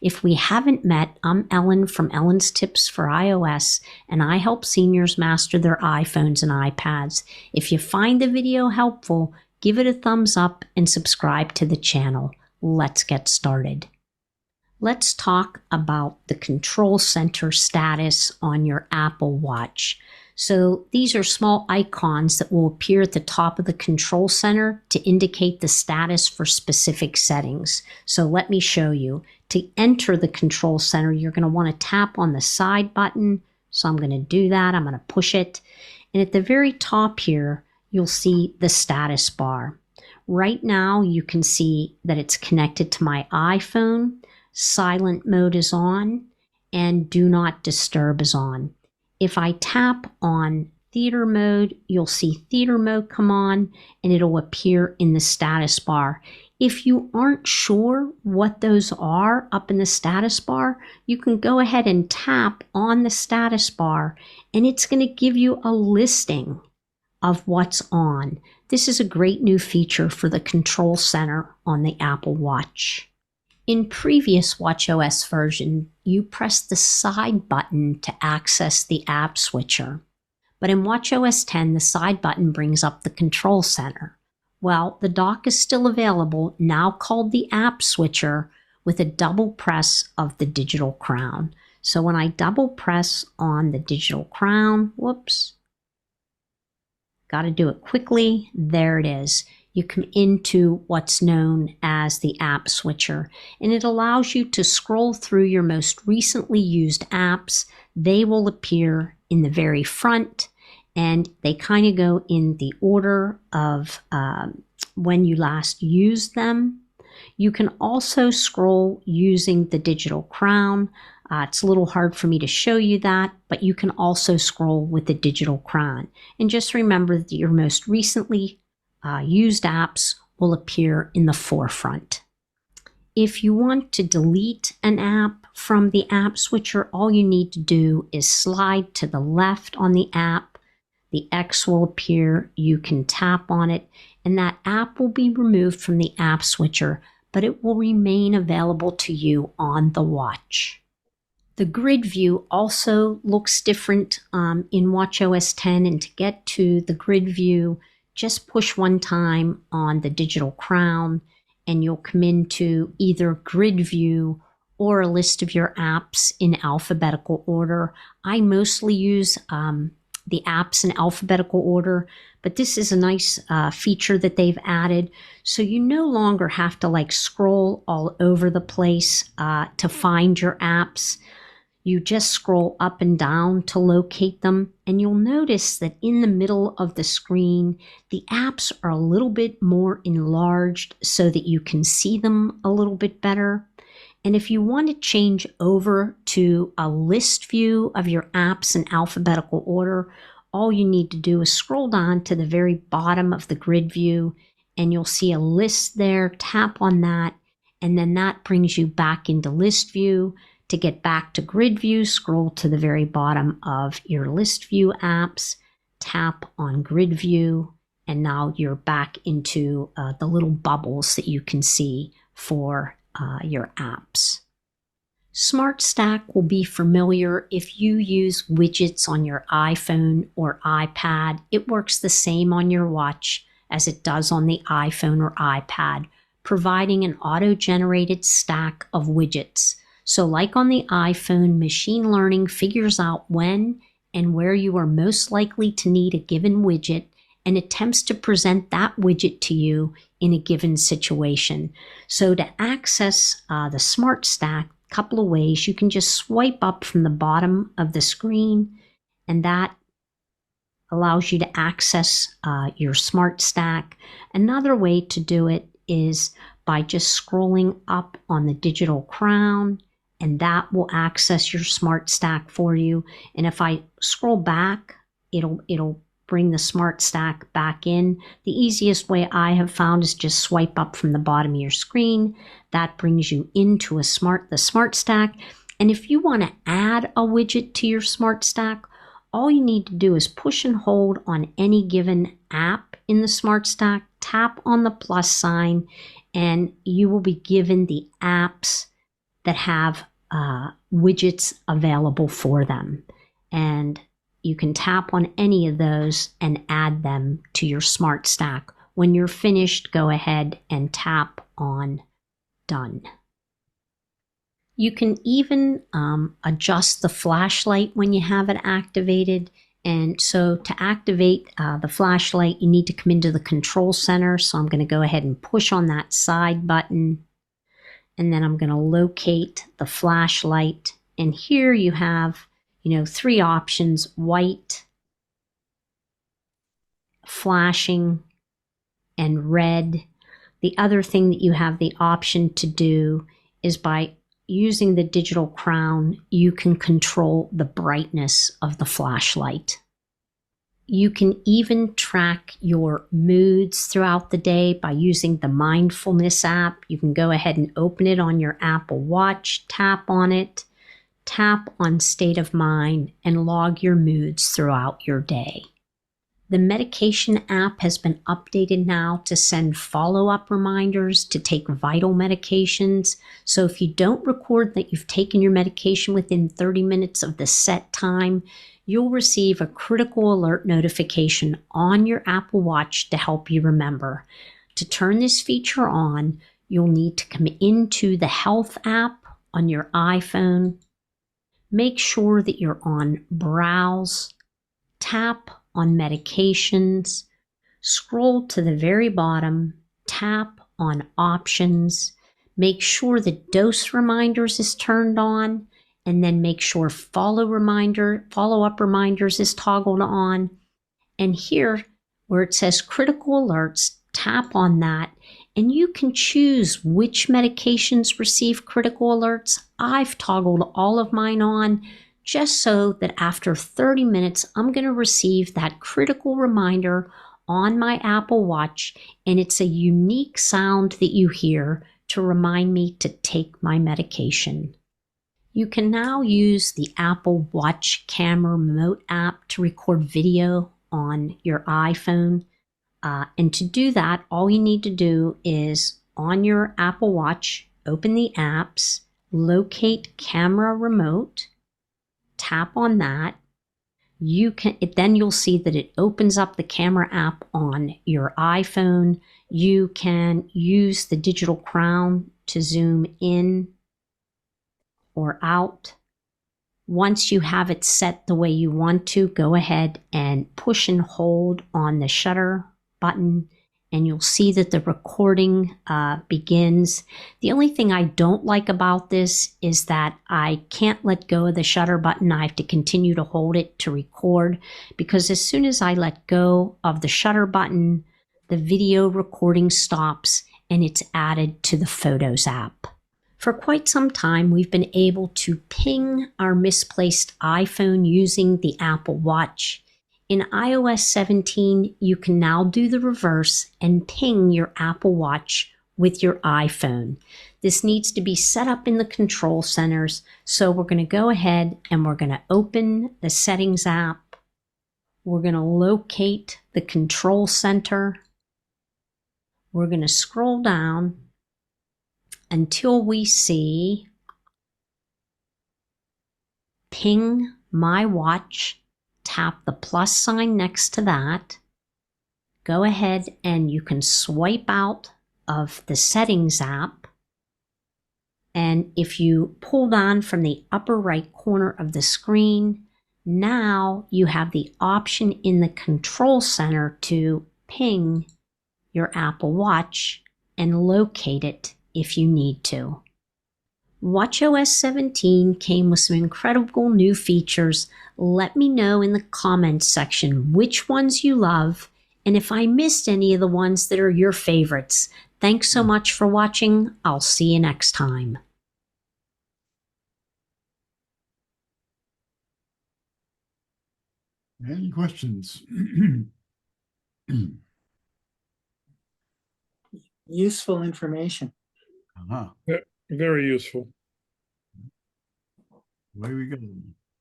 If we haven't met, I'm Ellen from Ellen's Tips for iOS, and I help seniors master their iPhones and iPads. If you find the video helpful, give it a thumbs up and subscribe to the channel. Let's get started. Let's talk about the control center status on your Apple Watch. So these are small icons that will appear at the top of the control center to indicate the status for specific settings. So let me show you. To enter the control center, you're going to want to tap on the side button. So I'm going to do that. I'm going to push it. And at the very top here, you'll see the status bar. Right now, you can see that it's connected to my iPhone. Silent mode is on and do not disturb is on. If I tap on theater mode, you'll see theater mode come on and it'll appear in the status bar. If you aren't sure what those are up in the status bar, you can go ahead and tap on the status bar and it's going to give you a listing of what's on. This is a great new feature for the control center on the Apple Watch. In previous watchOS version, you press the side button to access the app switcher. But in watchOS 10, the side button brings up the control center. Well, the dock is still available, now called the app switcher, with a double press of the digital crown. So when I double press on the digital crown, whoops, got to do it quickly, there it is. You come into what's known as the app switcher, and it allows you to scroll through your most recently used apps. They will appear in the very front, and they kind of go in the order of when you last used them. You can also scroll using the digital crown. It's a little hard for me to show you that, but you can also scroll with the digital crown. And just remember that your most recently used apps will appear in the forefront. If you want to delete an app from the app switcher, all you need to do is slide to the left on the app. The X will appear, you can tap on it, and that app will be removed from the app switcher, but it will remain available to you on the watch. The grid view also looks different in watchOS 10, and to get to the grid view, just push one time on the digital crown and you'll come into either grid view or a list of your apps in alphabetical order. I mostly use the apps in alphabetical order, but this is a nice feature that they've added. So you no longer have to like scroll all over the place to find your apps. You just scroll up and down to locate them, and you'll notice that in the middle of the screen, the apps are a little bit more enlarged so that you can see them a little bit better. And if you want to change over to a list view of your apps in alphabetical order, all you need to do is scroll down to the very bottom of the grid view, and you'll see a list there. Tap on that, and then that brings you back into list view. To get back to grid view, scroll to the very bottom of your list view apps, tap on grid view, and now you're back into the little bubbles that you can see for your apps. Smart Stack will be familiar if you use widgets on your iPhone or iPad. It works the same on your watch as it does on the iPhone or iPad, providing an auto-generated stack of widgets. So like on the iPhone, machine learning figures out when and where you are most likely to need a given widget and attempts to present that widget to you in a given situation. So to access the Smart Stack, a couple of ways. You can just swipe up from the bottom of the screen, and that allows you to access your Smart Stack. Another way to do it is by just scrolling up on the digital crown, and that will access your Smart Stack for you. And if I scroll back, it'll bring the Smart Stack back in. The easiest way I have found is just swipe up from the bottom of your screen. That brings you into the Smart Stack. And if you want to add a widget to your Smart Stack, all you need to do is push and hold on any given app in the Smart Stack, tap on the plus sign, and you will be given the apps that have widgets available for them. And you can tap on any of those and add them to your Smart Stack. When you're finished, go ahead and tap on Done. You can even adjust the flashlight when you have it activated. And so to activate the flashlight, you need to come into the control center. So I'm going to go ahead and push on that side button. And then I'm going to locate the flashlight. And here you have, three options: white, flashing, and red. The other thing that you have the option to do is by using the digital crown, you can control the brightness of the flashlight. You can even track your moods throughout the day by using the Mindfulness app. You can go ahead and open it on your Apple Watch, tap on it, tap on State of Mind, and log your moods throughout your day. The Medication app has been updated now to send follow-up reminders to take vital medications. So if you don't record that you've taken your medication within 30 minutes of the set time, you'll receive a critical alert notification on your Apple Watch to help you remember. To turn this feature on, you'll need to come into the Health app on your iPhone. Make sure that you're on Browse, tap on Medications, scroll to the very bottom, tap on Options, make sure the Dose Reminders is turned on, and then make sure follow-up reminders is toggled on. And here, where it says Critical Alerts, tap on that, and you can choose which medications receive critical alerts. I've toggled all of mine on, just so that after 30 minutes, I'm going to receive that critical reminder on my Apple Watch, and it's a unique sound that you hear to remind me to take my medication. You can now use the Apple Watch Camera Remote app to record video on your iPhone. And to do that, all you need to do is on your Apple Watch, open the apps, locate Camera Remote, tap on that. Then you'll see that it opens up the camera app on your iPhone. You can use the digital crown to zoom in or out. Once you have it set the way you want to, go ahead and push and hold on the shutter button, and you'll see that the recording begins. The only thing I don't like about this is that I can't let go of the shutter button. I have to continue to hold it to record, because as soon as I let go of the shutter button, the video recording stops and it's added to the Photos app. For quite some time, we've been able to ping our misplaced iPhone using the Apple Watch. In iOS 17, you can now do the reverse and ping your Apple Watch with your iPhone. This needs to be set up in the control centers, so we're going to go ahead and we're going to open the Settings app. We're going to locate the control center. We're going to scroll down until we see Ping My Watch. Tap the plus sign next to that. Go ahead and you can swipe out of the Settings app. And if you pull down from the upper right corner of the screen, now you have the option in the control center to ping your Apple Watch and locate it if you need to. watchOS 17 came with some incredible new features. Let me know in the comments section which ones you love and if I missed any of the ones that are your favorites. Thanks so much for watching. I'll see you next time. Any questions? Useful information. Yeah, very useful. Away we go.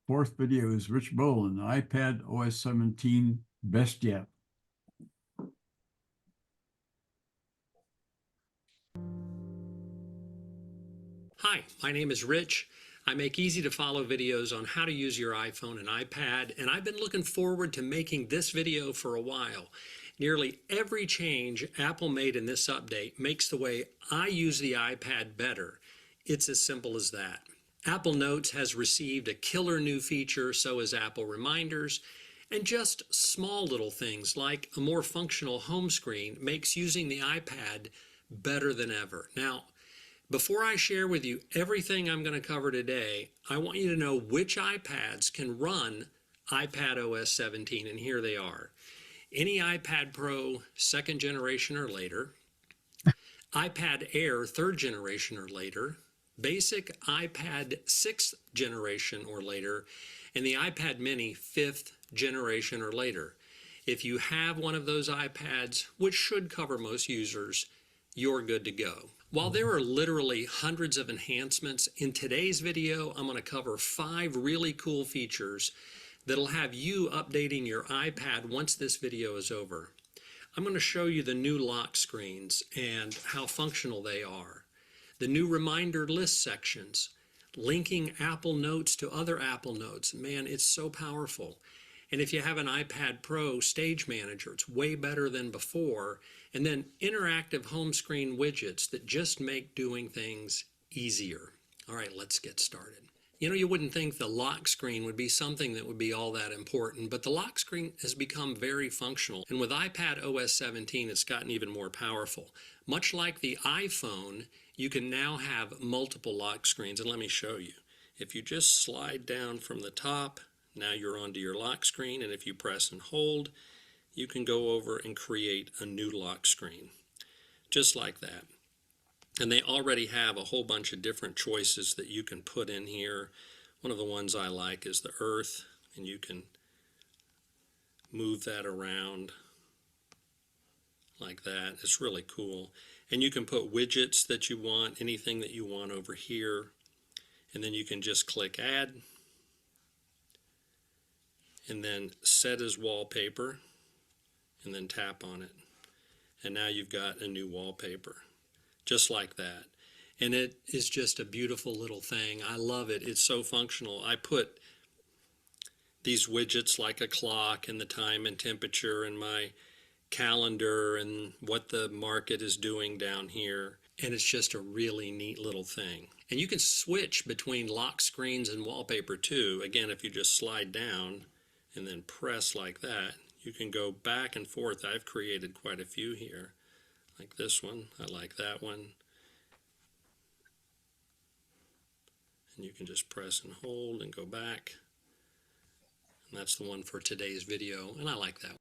Fourth video is Rich Boland, iPadOS 17, best yet. Hi, my name is Rich. I make easy to follow videos on how to use your iPhone and iPad, and I've been looking forward to making this video for a while. Nearly every change Apple made in this update makes the way I use the iPad better. It's as simple as that. Apple Notes has received a killer new feature, so has Apple Reminders, and just small little things like a more functional home screen makes using the iPad better than ever. Now, before I share with you everything I'm going to cover today, I want you to know which iPads can run iPadOS 17, and here they are. Any iPad Pro 2nd generation or later, iPad Air 3rd generation or later, basic iPad 6th generation or later, and the iPad Mini 5th generation or later. If you have one of those iPads, which should cover most users, you're good to go. While there are literally hundreds of enhancements, in today's video, I'm going to cover 5 really cool features that'll have you updating your iPad once this video is over. I'm going to show you the new lock screens and how functional they are, the new reminder list sections, linking Apple Notes to other Apple Notes. Man, it's so powerful. And if you have an iPad Pro Stage Manager, it's way better than before. And then interactive home screen widgets that just make doing things easier. All right, let's get started. You know, you wouldn't think the lock screen would be something that would be all that important, but the lock screen has become very functional. And with iPadOS 17, it's gotten even more powerful. Much like the iPhone, you can now have multiple lock screens. And let me show you. If you just slide down from the top, now you're onto your lock screen. And if you press and hold, you can go over and create a new lock screen. Just like that. And they already have a whole bunch of different choices that you can put in here. One of the ones I like is the Earth, and you can move that around like that. It's really cool. And you can put widgets that you want, anything that you want over here. And then you can just click Add, and then Set as Wallpaper, and then tap on it. And now you've got a new wallpaper. Just like that. And it is just a beautiful little thing. I love it. It's so functional. I put these widgets like a clock and the time and temperature and my calendar and what the market is doing down here. And it's just a really neat little thing. And you can switch between lock screens and wallpaper too. Again, if you just slide down and then press like that, you can go back and forth. I've created quite a few here, like this one. I like that one. And you can just press and hold and go back. And that's the one for today's video, and I like that one.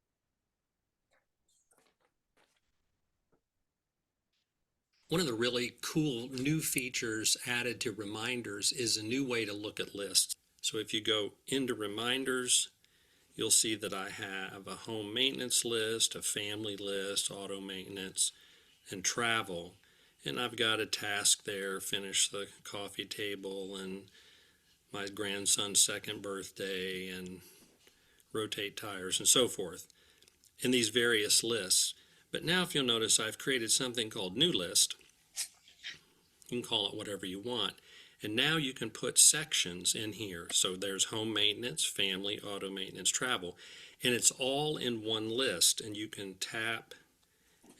One of the really cool new features added to reminders is a new way to look at lists. So if you go into reminders, you'll see that I have a home maintenance list, a family list, auto maintenance, and travel. And I've got a task there, finish the coffee table, and my grandson's second birthday, and rotate tires, and so forth, in these various lists. But now if you'll notice, I've created something called New List. You can call it whatever you want. And now you can put sections in here. So there's home maintenance, family, auto maintenance, travel. And it's all in one list. And you can tap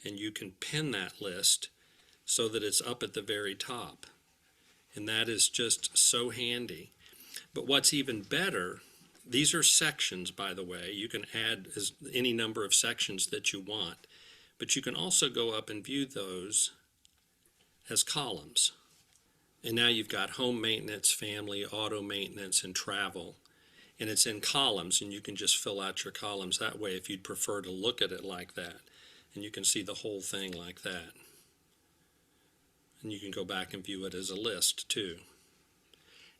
and you can pin that list so that it's up at the very top. And that is just so handy. But what's even better, these are sections, by the way. You can add any number of sections that you want. But you can also go up and view those as columns. And now you've got home maintenance, family, auto maintenance, and travel. And it's in columns, and you can just fill out your columns that way if you'd prefer to look at it like that. And you can see the whole thing like that. And you can go back and view it as a list too.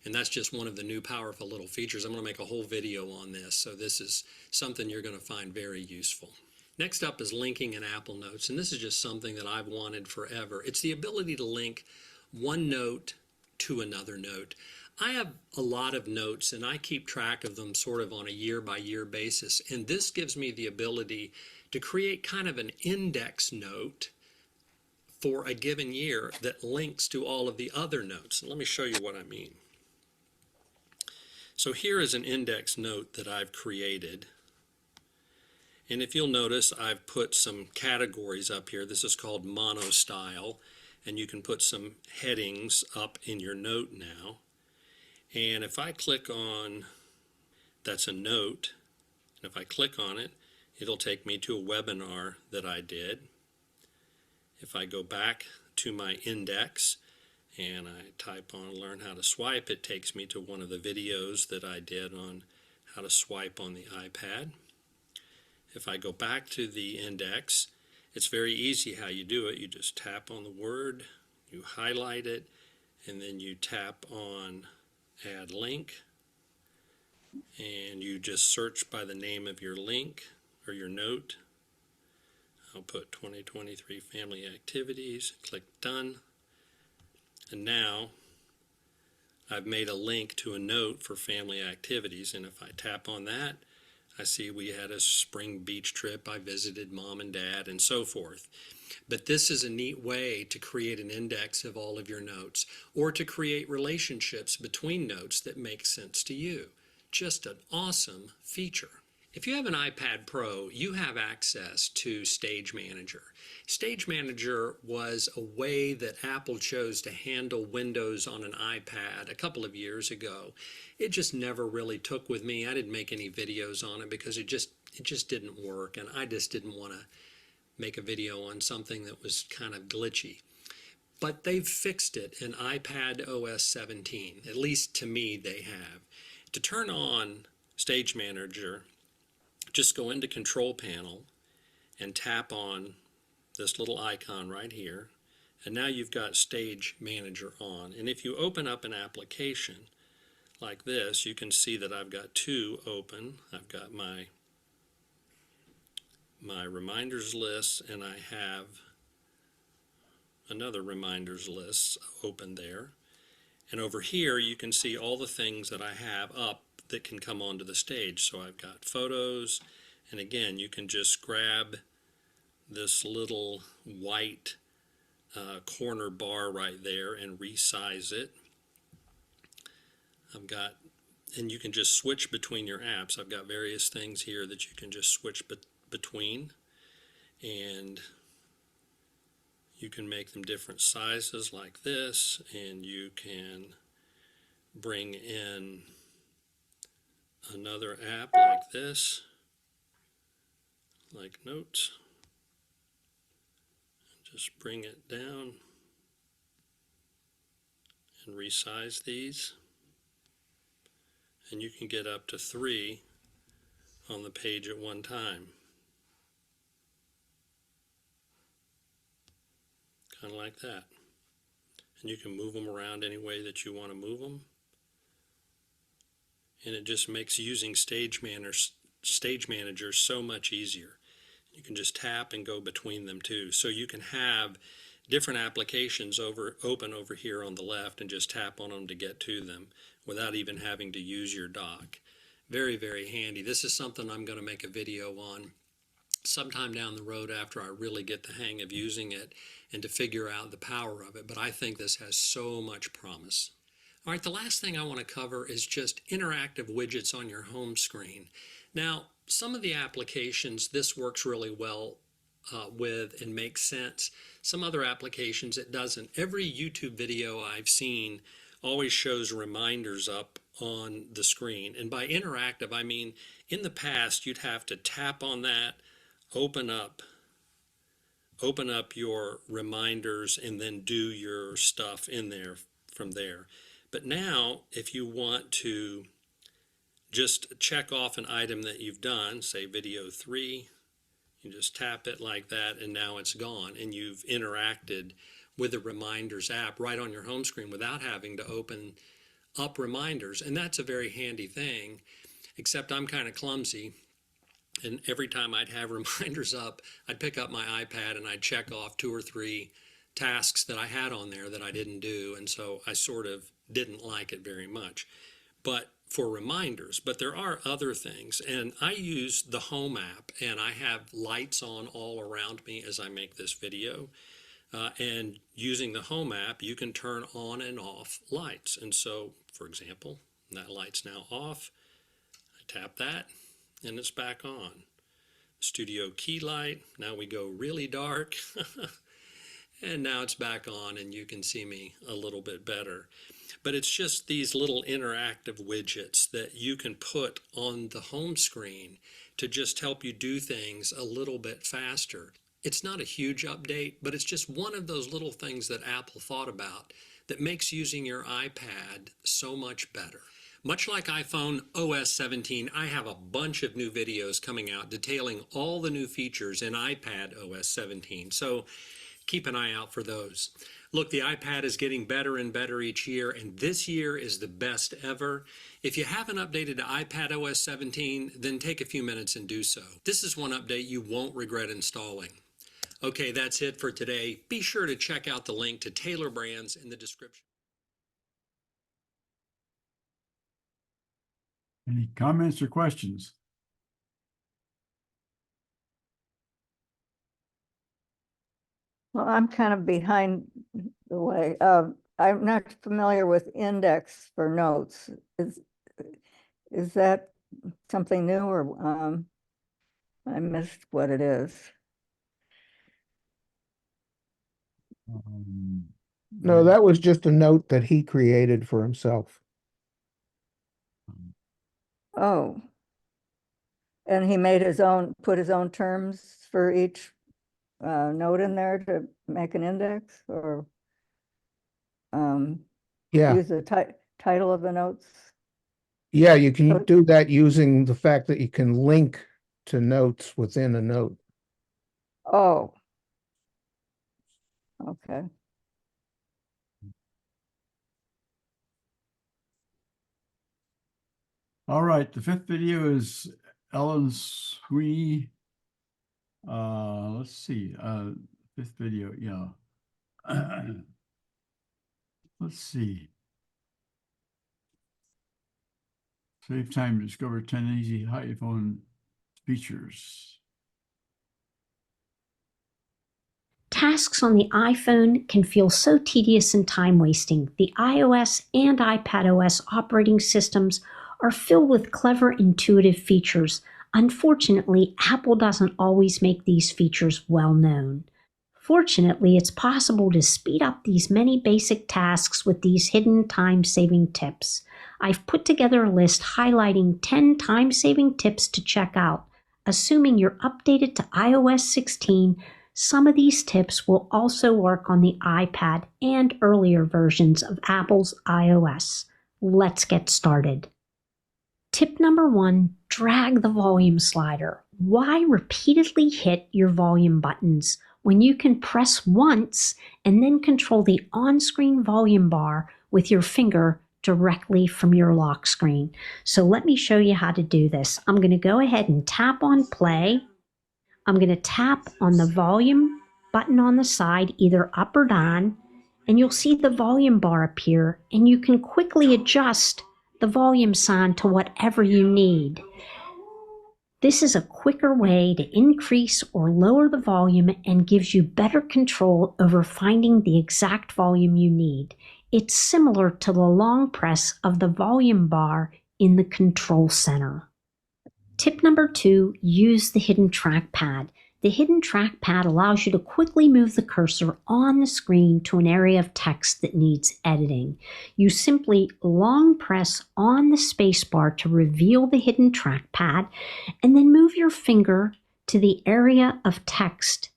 And that's just one of the new powerful little features. I'm going to make a whole video on this, so this is something you're going to find very useful. Next up is linking in Apple Notes, and this is just something that I've wanted forever. It's the ability to link one note to another note. I have a lot of notes, and I keep track of them sort of on a year-by-year basis, and this gives me the ability to create kind of an index note for a given year that links to all of the other notes. And let me show you what I mean. So here is an index note that I've created. And if you'll notice, I've put some categories up here. This is called mono style. And you can put some headings up in your note now. And if I click on, that's a note. And if I click on it, it'll take me to a webinar that I did. If I go back to my index and I type on learn how to swipe, it takes me to one of the videos that I did on how to swipe on the iPad. If I go back to the index, it's very easy how you do it. You just tap on the word, you highlight it, and then you tap on add link, and you just search by the name of your link or your note. I'll put 2023 family activities, click done. And now I've made a link to a note for family activities, and if I tap on that, I see we had a spring beach trip, I visited mom and dad, and so forth. But this is a neat way to create an index of all of your notes, or to create relationships between notes that make sense to you. Just an awesome feature. If you have an iPad Pro, you have access to Stage Manager. Stage Manager was a way that Apple chose to handle Windows on an iPad a couple of years ago. It just never really took with me. I didn't make any videos on it because it just didn't work, and I just didn't want to make a video on something that was kind of glitchy. But they've fixed it in iPadOS 17. At least to me, they have. To turn on Stage Manager, just go into Control Panel and tap on this little icon right here, and now you've got Stage Manager on. And if you open up an application like this, you can see that I've got two open. I've got my reminders list, and I have another reminders list open there. And over here you can see all the things that I have up that can come onto the stage. So I've got photos, and again, you can just grab this little white corner bar right there and resize it. And you can just switch between your apps. I've got various things here that you can just switch between, and you can make them different sizes like this, and you can bring in another app like this, like notes. Just bring it down and resize these. And you can get up to 3 on the page at one time. Kind of like that. And you can move them around any way that you want to move them. And it just makes using Stage Manager so much easier. You can just tap and go between them too. So you can have different applications open over here on the left and just tap on them to get to them without even having to use your dock. Very, very handy. This is something I'm going to make a video on sometime down the road after I really get the hang of using it and to figure out the power of it. But I think this has so much promise. All right, the last thing I want to cover is just interactive widgets on your home screen. Now, some of the applications this works really well with and makes sense. Some other applications it doesn't. Every YouTube video I've seen always shows reminders up on the screen. And by interactive, I mean in the past you'd have to tap on that, open up your reminders, and then do your stuff in there from there. But now, if you want to just check off an item that you've done, say video 3, you just tap it like that, and now it's gone, and you've interacted with the Reminders app right on your home screen without having to open up reminders. And that's a very handy thing, except I'm kind of clumsy. And every time I'd have reminders up, I'd pick up my iPad and I'd check off 2 or 3 tasks that I had on there that I didn't do. And so I sort of didn't like it very much. But for reminders, but there are other things. And I use the Home app, and I have lights on all around me as I make this video. And using the Home app, you can turn on and off lights. And so, for example, that light's now off. I tap that, and it's back on. Studio key light, now we go really dark. And now it's back on, and you can see me a little bit better. But it's just these little interactive widgets that you can put on the home screen to just help you do things a little bit faster. It's not a huge update, but it's just one of those little things that Apple thought about that makes using your iPad so much better. Much like iPhone OS 17, I have a bunch of new videos coming out detailing all the new features in iPadOS 17. So keep an eye out for those. Look, the iPad is getting better and better each year, and this year is the best ever. If you haven't updated to iPadOS 17, then take a few minutes and do so. This is one update you won't regret installing. Okay, that's it for today. Be sure to check out the link to Taylor Brands in the description. Any comments or questions? Well, I'm kind of behind the way. I'm not familiar with index for notes. Is that something new, or I missed what it is? No, that was just a note that he created for himself. Oh. And he made his own, put his own terms for each note in there to make an index, or Yeah. use the title of the notes? Yeah, you can So- do that using the fact that you can link to notes within a note. Oh. Okay. All right, the 5th video is Ellen Sweeney. Let's see, 5th video, yeah. Let's see. Save time to discover 10 easy iPhone features. Tasks on the iPhone can feel so tedious and time-wasting. The iOS and iPadOS operating systems are filled with clever, intuitive features. Unfortunately, Apple doesn't always make these features well known. Fortunately, it's possible to speed up these many basic tasks with these hidden time-saving tips. I've put together a list highlighting 10 time-saving tips to check out. assuming you're updated to iOS 16, some of these tips will also work on the iPad and earlier versions of Apple's iOS. Let's get started. Tip number 1, drag the volume slider. Why repeatedly hit your volume buttons when you can press once and then control the on-screen volume bar with your finger directly from your lock screen? So let me show you how to do this. I'm going to go ahead and tap on play. I'm going to tap on the volume button on the side, either up or down, and you'll see the volume bar appear, and you can quickly adjust the volume sign to whatever you need. This is a quicker way to increase or lower the volume and gives you better control over finding the exact volume you need. It's similar to the long press of the volume bar in the control center. Tip number 2, use the hidden trackpad. The hidden trackpad allows you to quickly move the cursor on the screen to an area of text that needs editing. You simply long press on the spacebar to reveal the hidden trackpad, and then move your finger to the area of text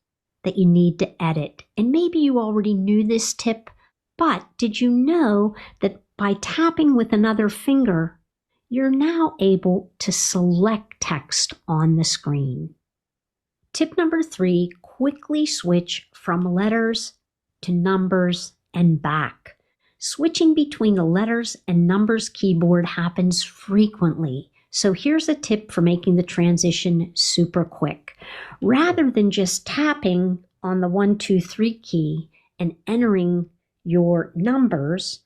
that you need to edit. And maybe you already knew this tip, but did you know that by tapping with another finger, you're now able to select text on the screen? Tip number 3, quickly switch from letters to numbers and back. Switching between the letters and numbers keyboard happens frequently. So here's a tip for making the transition super quick. Rather than just tapping on the 1, 2, 3 key and entering your numbers,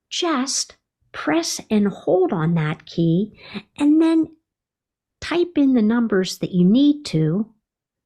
just press and hold on that key and then type in the numbers that you need to,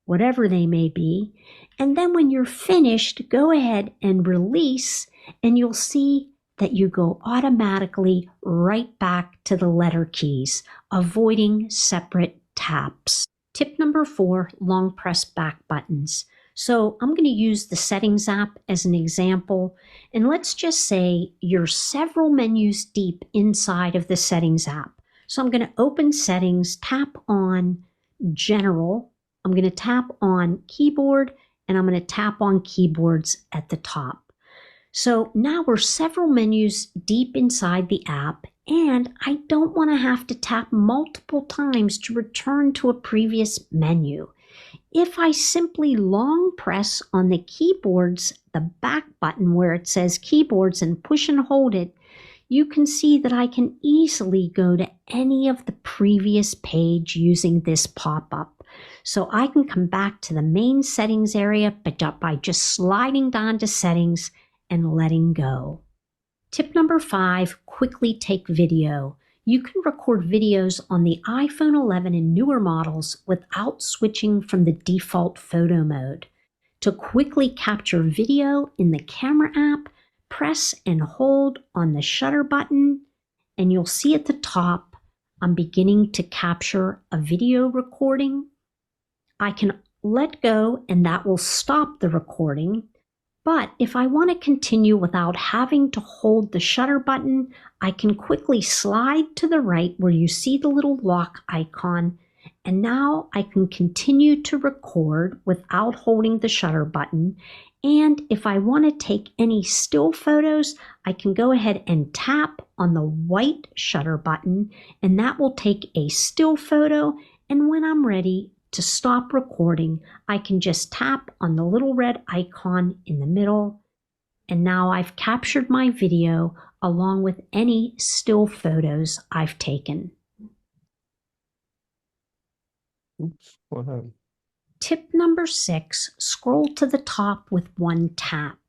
whatever they may be, and then when you're finished, go ahead and release, and you'll see that you go automatically right back to the letter keys, avoiding separate taps. Tip number 4, long press back buttons. So I'm going to use the Settings app as an example, and let's just say you're several menus deep inside of the Settings app. So I'm going to open Settings, tap on General, I'm going to tap on Keyboard, and I'm going to tap on Keyboards at the top. So now we're several menus deep inside the app, and I don't want to have to tap multiple times to return to a previous menu. If I simply long press on the keyboards, the back button where it says Keyboards, and push and hold it, you can see that I can easily go to any of the previous page using this pop-up. So I can come back to the main settings area by just sliding down to Settings and letting go. Tip number 5, quickly take video. You can record videos on the iPhone 11 and newer models without switching from the default photo mode. To quickly capture video in the Camera app, press and hold on the shutter button, and you'll see at the top, I'm beginning to capture a video recording. I can let go and that will stop the recording. But if I want to continue without having to hold the shutter button, I can quickly slide to the right where you see the little lock icon, and now I can continue to record without holding the shutter button. And if I want to take any still photos, I can go ahead and tap on the white shutter button, and that will take a still photo. And when I'm ready to stop recording, I can just tap on the little red icon in the middle, and now I've captured my video along with any still photos I've taken. Oops, what happened? Tip number 6, scroll to the top with one tap.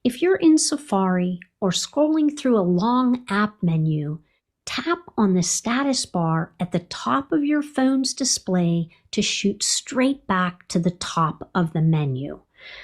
If you're in Safari or scrolling through a long app menu, tap on the status bar at the top of your phone's display to shoot straight back to the top of the menu.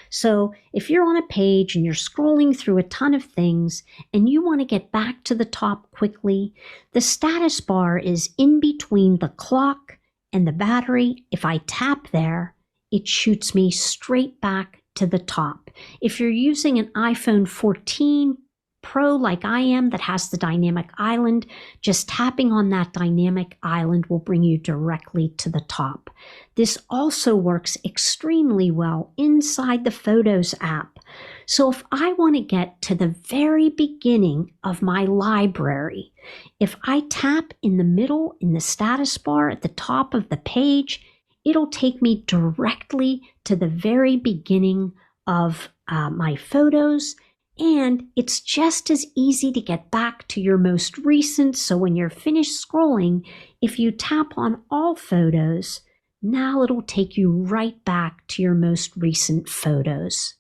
So if you're on a page and you're scrolling through a ton of things and you want to get back to the top quickly, the status bar is in between the clock and the battery. If I tap there, it shoots me straight back to the top. If you're using an iPhone 14 pro like I am that has the dynamic island, just tapping on that dynamic island will bring you directly to the top. This also works extremely well inside the Photos app. So if I want to get to the very beginning of my library, if I tap in the middle in the status bar at the top of the page, it'll take me directly to the very beginning of my photos. And it's just as easy to get back to your most recent. So when you're finished scrolling, if you tap on all photos, now it'll take you right back to your most recent photos.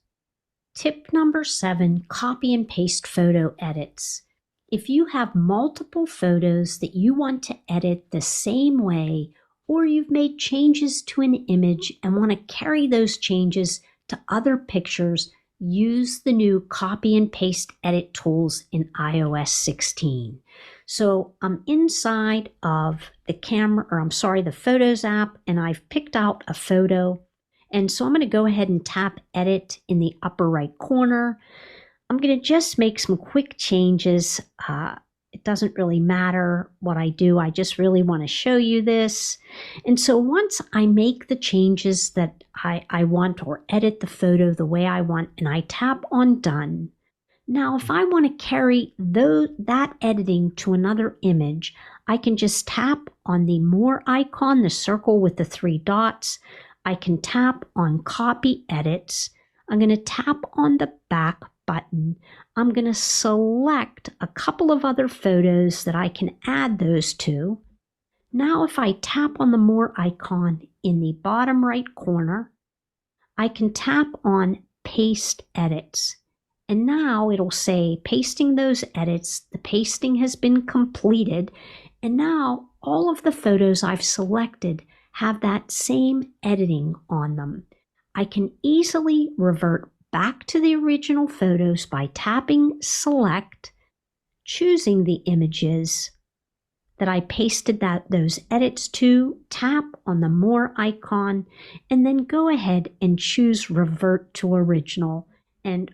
Tip number 7, copy and paste photo edits. If you have multiple photos that you want to edit the same way, or you've made changes to an image and want to carry those changes to other pictures, use the new copy and paste edit tools in iOS 16. So I'm inside of the Photos app, and I've picked out a photo. And so I'm going to go ahead and tap edit in the upper right corner. I'm going to just make some quick changes. It doesn't really matter what I do. I just really want to show you this. And so once I make the changes that I want or edit the photo the way I want, and I tap on done. Now, if I want to carry that editing to another image, I can just tap on the more icon, the circle with the 3 dots. I can tap on copy edits. I'm going to tap on the back button. I'm going to select a couple of other photos that I can add those to. Now, if I tap on the more icon in the bottom right corner, I can tap on paste edits. And now it'll say pasting those edits. The pasting has been completed. And now all of the photos I've selected have that same editing on them. I can easily revert back to the original photos by tapping select, choosing the images that I pasted those edits to, tap on the more icon, and then go ahead and choose revert to original and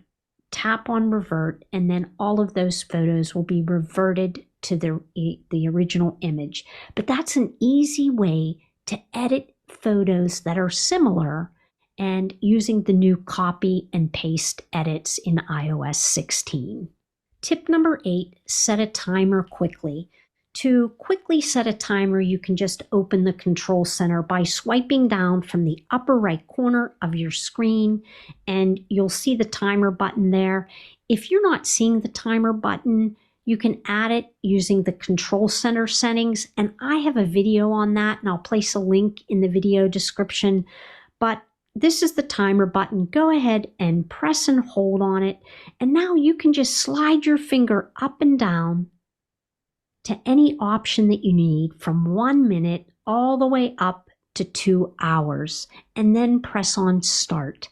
tap on revert, and then all of those photos will be reverted to the original image. But that's an easy way to edit photos that are similar and using the new copy and paste edits in iOS 16. Tip number 8, set a timer quickly. To quickly set a timer, you can just open the Control Center by swiping down from the upper right corner of your screen, and you'll see the timer button there. If you're not seeing the timer button, you can add it using the Control Center settings, and I have a video on that, and I'll place a link in the video description. But this is the timer button. Go ahead and press and hold on it, and now you can just slide your finger up and down to any option that you need from 1 minute all the way up to 2 hours, and then press on start.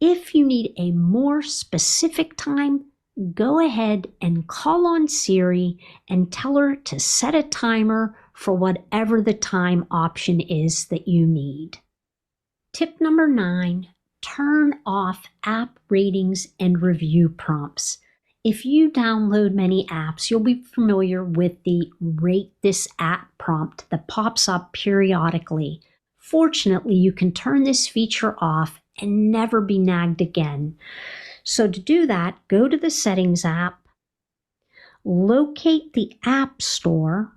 If you need a more specific time, go ahead and call on Siri and tell her to set a timer for whatever the time option is that you need. Tip number 9, turn off app ratings and review prompts. If you download many apps, you'll be familiar with the rate this app prompt that pops up periodically. Fortunately, you can turn this feature off and never be nagged again. So to do that, go to the Settings app, locate the App Store,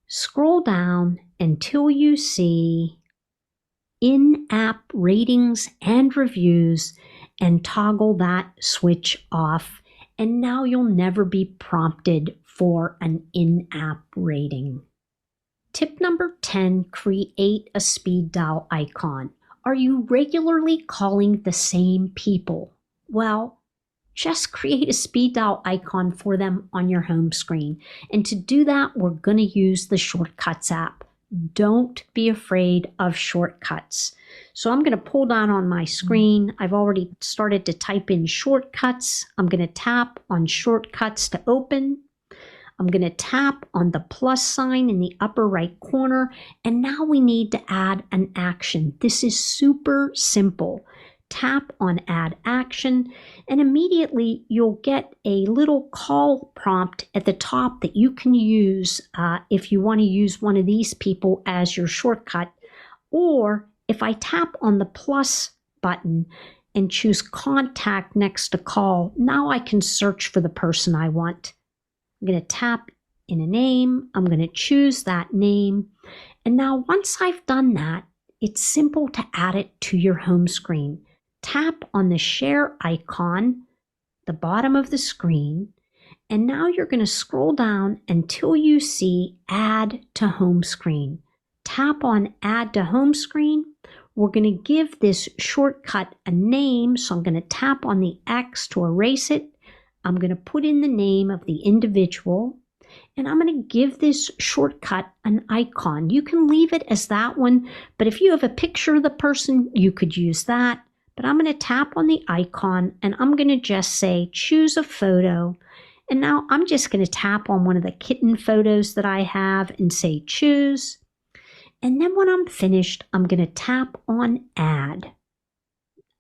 scroll down until you see in-app ratings and reviews, and toggle that switch off. And now you'll never be prompted for an in-app rating. Tip number 10, create a speed dial icon. Are you regularly calling the same people? Well, just create a speed dial icon for them on your home screen. And to do that, we're going to use the Shortcuts app. Don't be afraid of shortcuts. So I'm going to pull down on my screen. I've already started to type in shortcuts. I'm going to tap on shortcuts to open. I'm going to tap on the plus sign in the upper right corner. And now we need to add an action. This is super simple. tap on Add Action, and immediately you'll get a little call prompt at the top that you can use if you want to use one of these people as your shortcut. Or if I tap on the plus button and choose Contact next to Call, now I can search for the person I want. I'm going to tap in a name. I'm going to choose that name. And now once I've done that, it's simple to add it to your home screen. Tap on the share icon, the bottom of the screen, and now you're going to scroll down until you see Add to Home Screen. Tap on Add to Home Screen. We're going to give this shortcut a name, so I'm going to tap on the X to erase it. I'm going to put in the name of the individual, and I'm going to give this shortcut an icon. You can leave it as that one, but if you have a picture of the person, you could use that. But I'm going to tap on the icon, and I'm going to just say, choose a photo. And now I'm just going to tap on one of the kitten photos that I have and say, choose. And then when I'm finished, I'm going to tap on Add.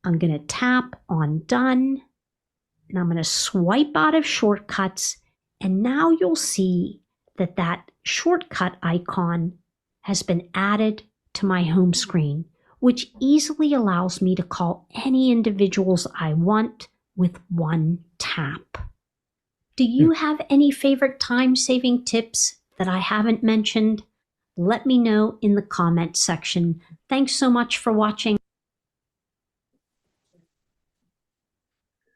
I'm going to tap on Done. And I'm going to swipe out of Shortcuts. And now you'll see that that shortcut icon has been added to my home screen, which easily allows me to call any individuals I want with one tap. Do you have any favorite time-saving tips that I haven't mentioned? Let me know in the comment section. Thanks so much for watching.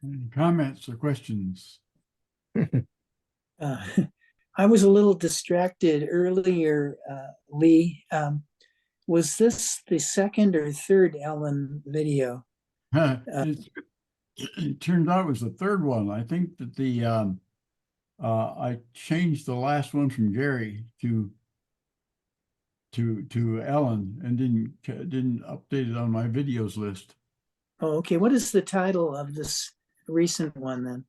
Any comments or questions? I was a little distracted earlier, Lee. Was this the second or third Ellen video? It turned out it was the third one. I think that I changed the last one from Gary to Ellen and didn't update it on my videos list. Oh, okay. What is the title of this recent one then?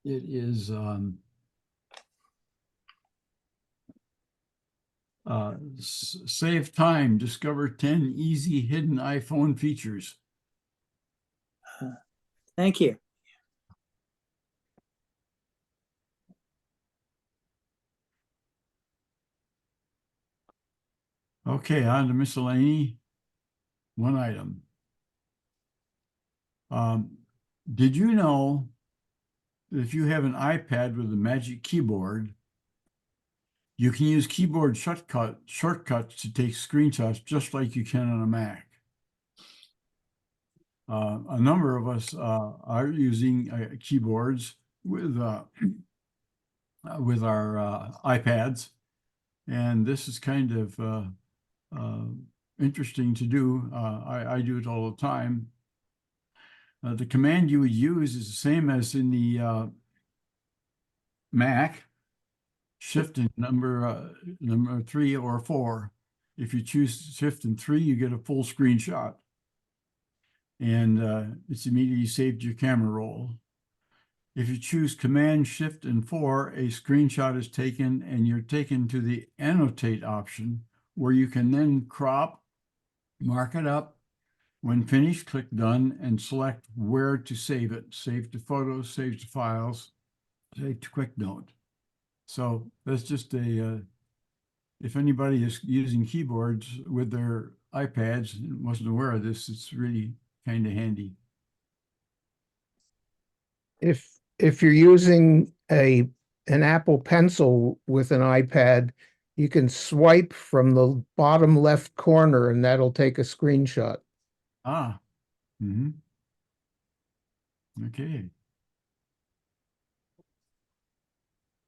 It is Save Time, Discover 10 Easy Hidden iPhone Features. Thank you. Okay, on to miscellany. One item. Did you know that if you have an iPad with a magic keyboard, you can use keyboard shortcuts to take screenshots just like you can on a Mac? A number of us are using keyboards with our iPads, and this is kind of interesting to do. I do it all the time. The command you would use is the same as in the Mac. Shift and number 3 or 4. If you choose Shift and 3, you get a full screenshot, and it's immediately saved to your camera roll. If you choose Command Shift and 4, a screenshot is taken, and you're taken to the Annotate option, where you can then crop, mark it up. When finished, click Done and select where to save it. Save to Photos, save to Files, save to Quick Note. So that's just if anybody is using keyboards with their iPads and wasn't aware of this, it's really kind of handy. If you're using an Apple Pencil with an iPad, you can swipe from the bottom left corner and that'll take a screenshot. Ah. Mm-hmm. Okay.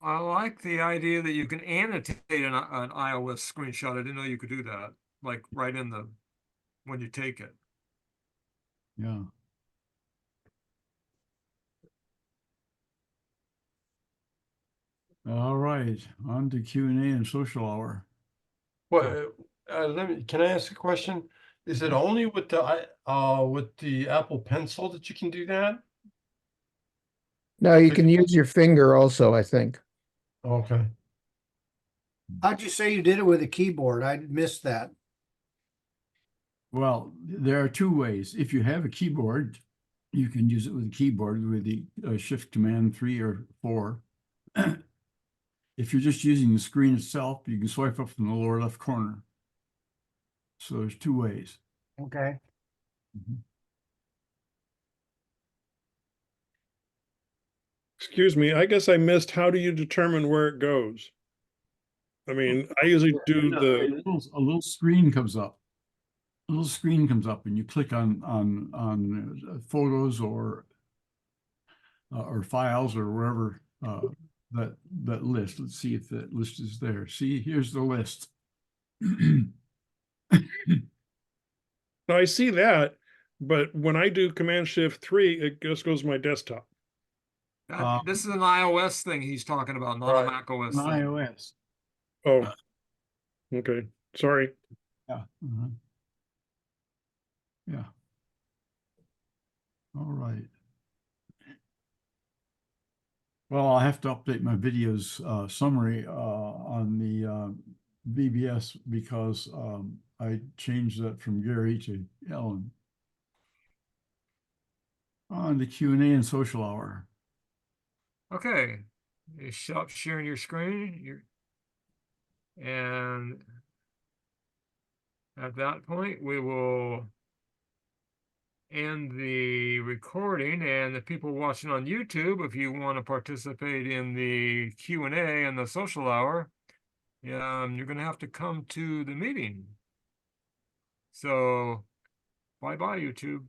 I like the idea that you can annotate an iOS screenshot. I didn't know you could do that, like right in when you take it. Yeah. All right, on to Q&A and social hour. Well, can I ask a question? Is it only with the Apple Pencil that you can do that? No, you can use your finger also, I think. Okay. How'd you say you did it with a keyboard? I missed that. Well, there are two ways. If you have a keyboard, you can use it with a keyboard with the Shift Command 3 or 4. If you're just using the screen itself, you can swipe up from the lower left corner. So there's two ways. Okay. Excuse me, I guess I missed, how do you determine where it goes? I mean, I usually do the, A little screen comes up. A little screen comes up, and you click on photos or files or wherever that list. Let's see if that list is there. See, here's the list. I see that, but when I do Command Shift 3, it just goes to my desktop. This is an iOS thing he's talking about, not a Mac OS An thing. iOS. Oh, okay, sorry. Yeah. Yeah. All right. Well, I have to update my videos summary on the VBS because I changed that from Gary to Ellen. On the Q&A and social hour. Okay, you stop sharing your screen. And at that point, we will end the recording, and the people watching on YouTube, if you want to participate in the Q&A and the social hour, you're going to have to come to the meeting. So, bye-bye, YouTube.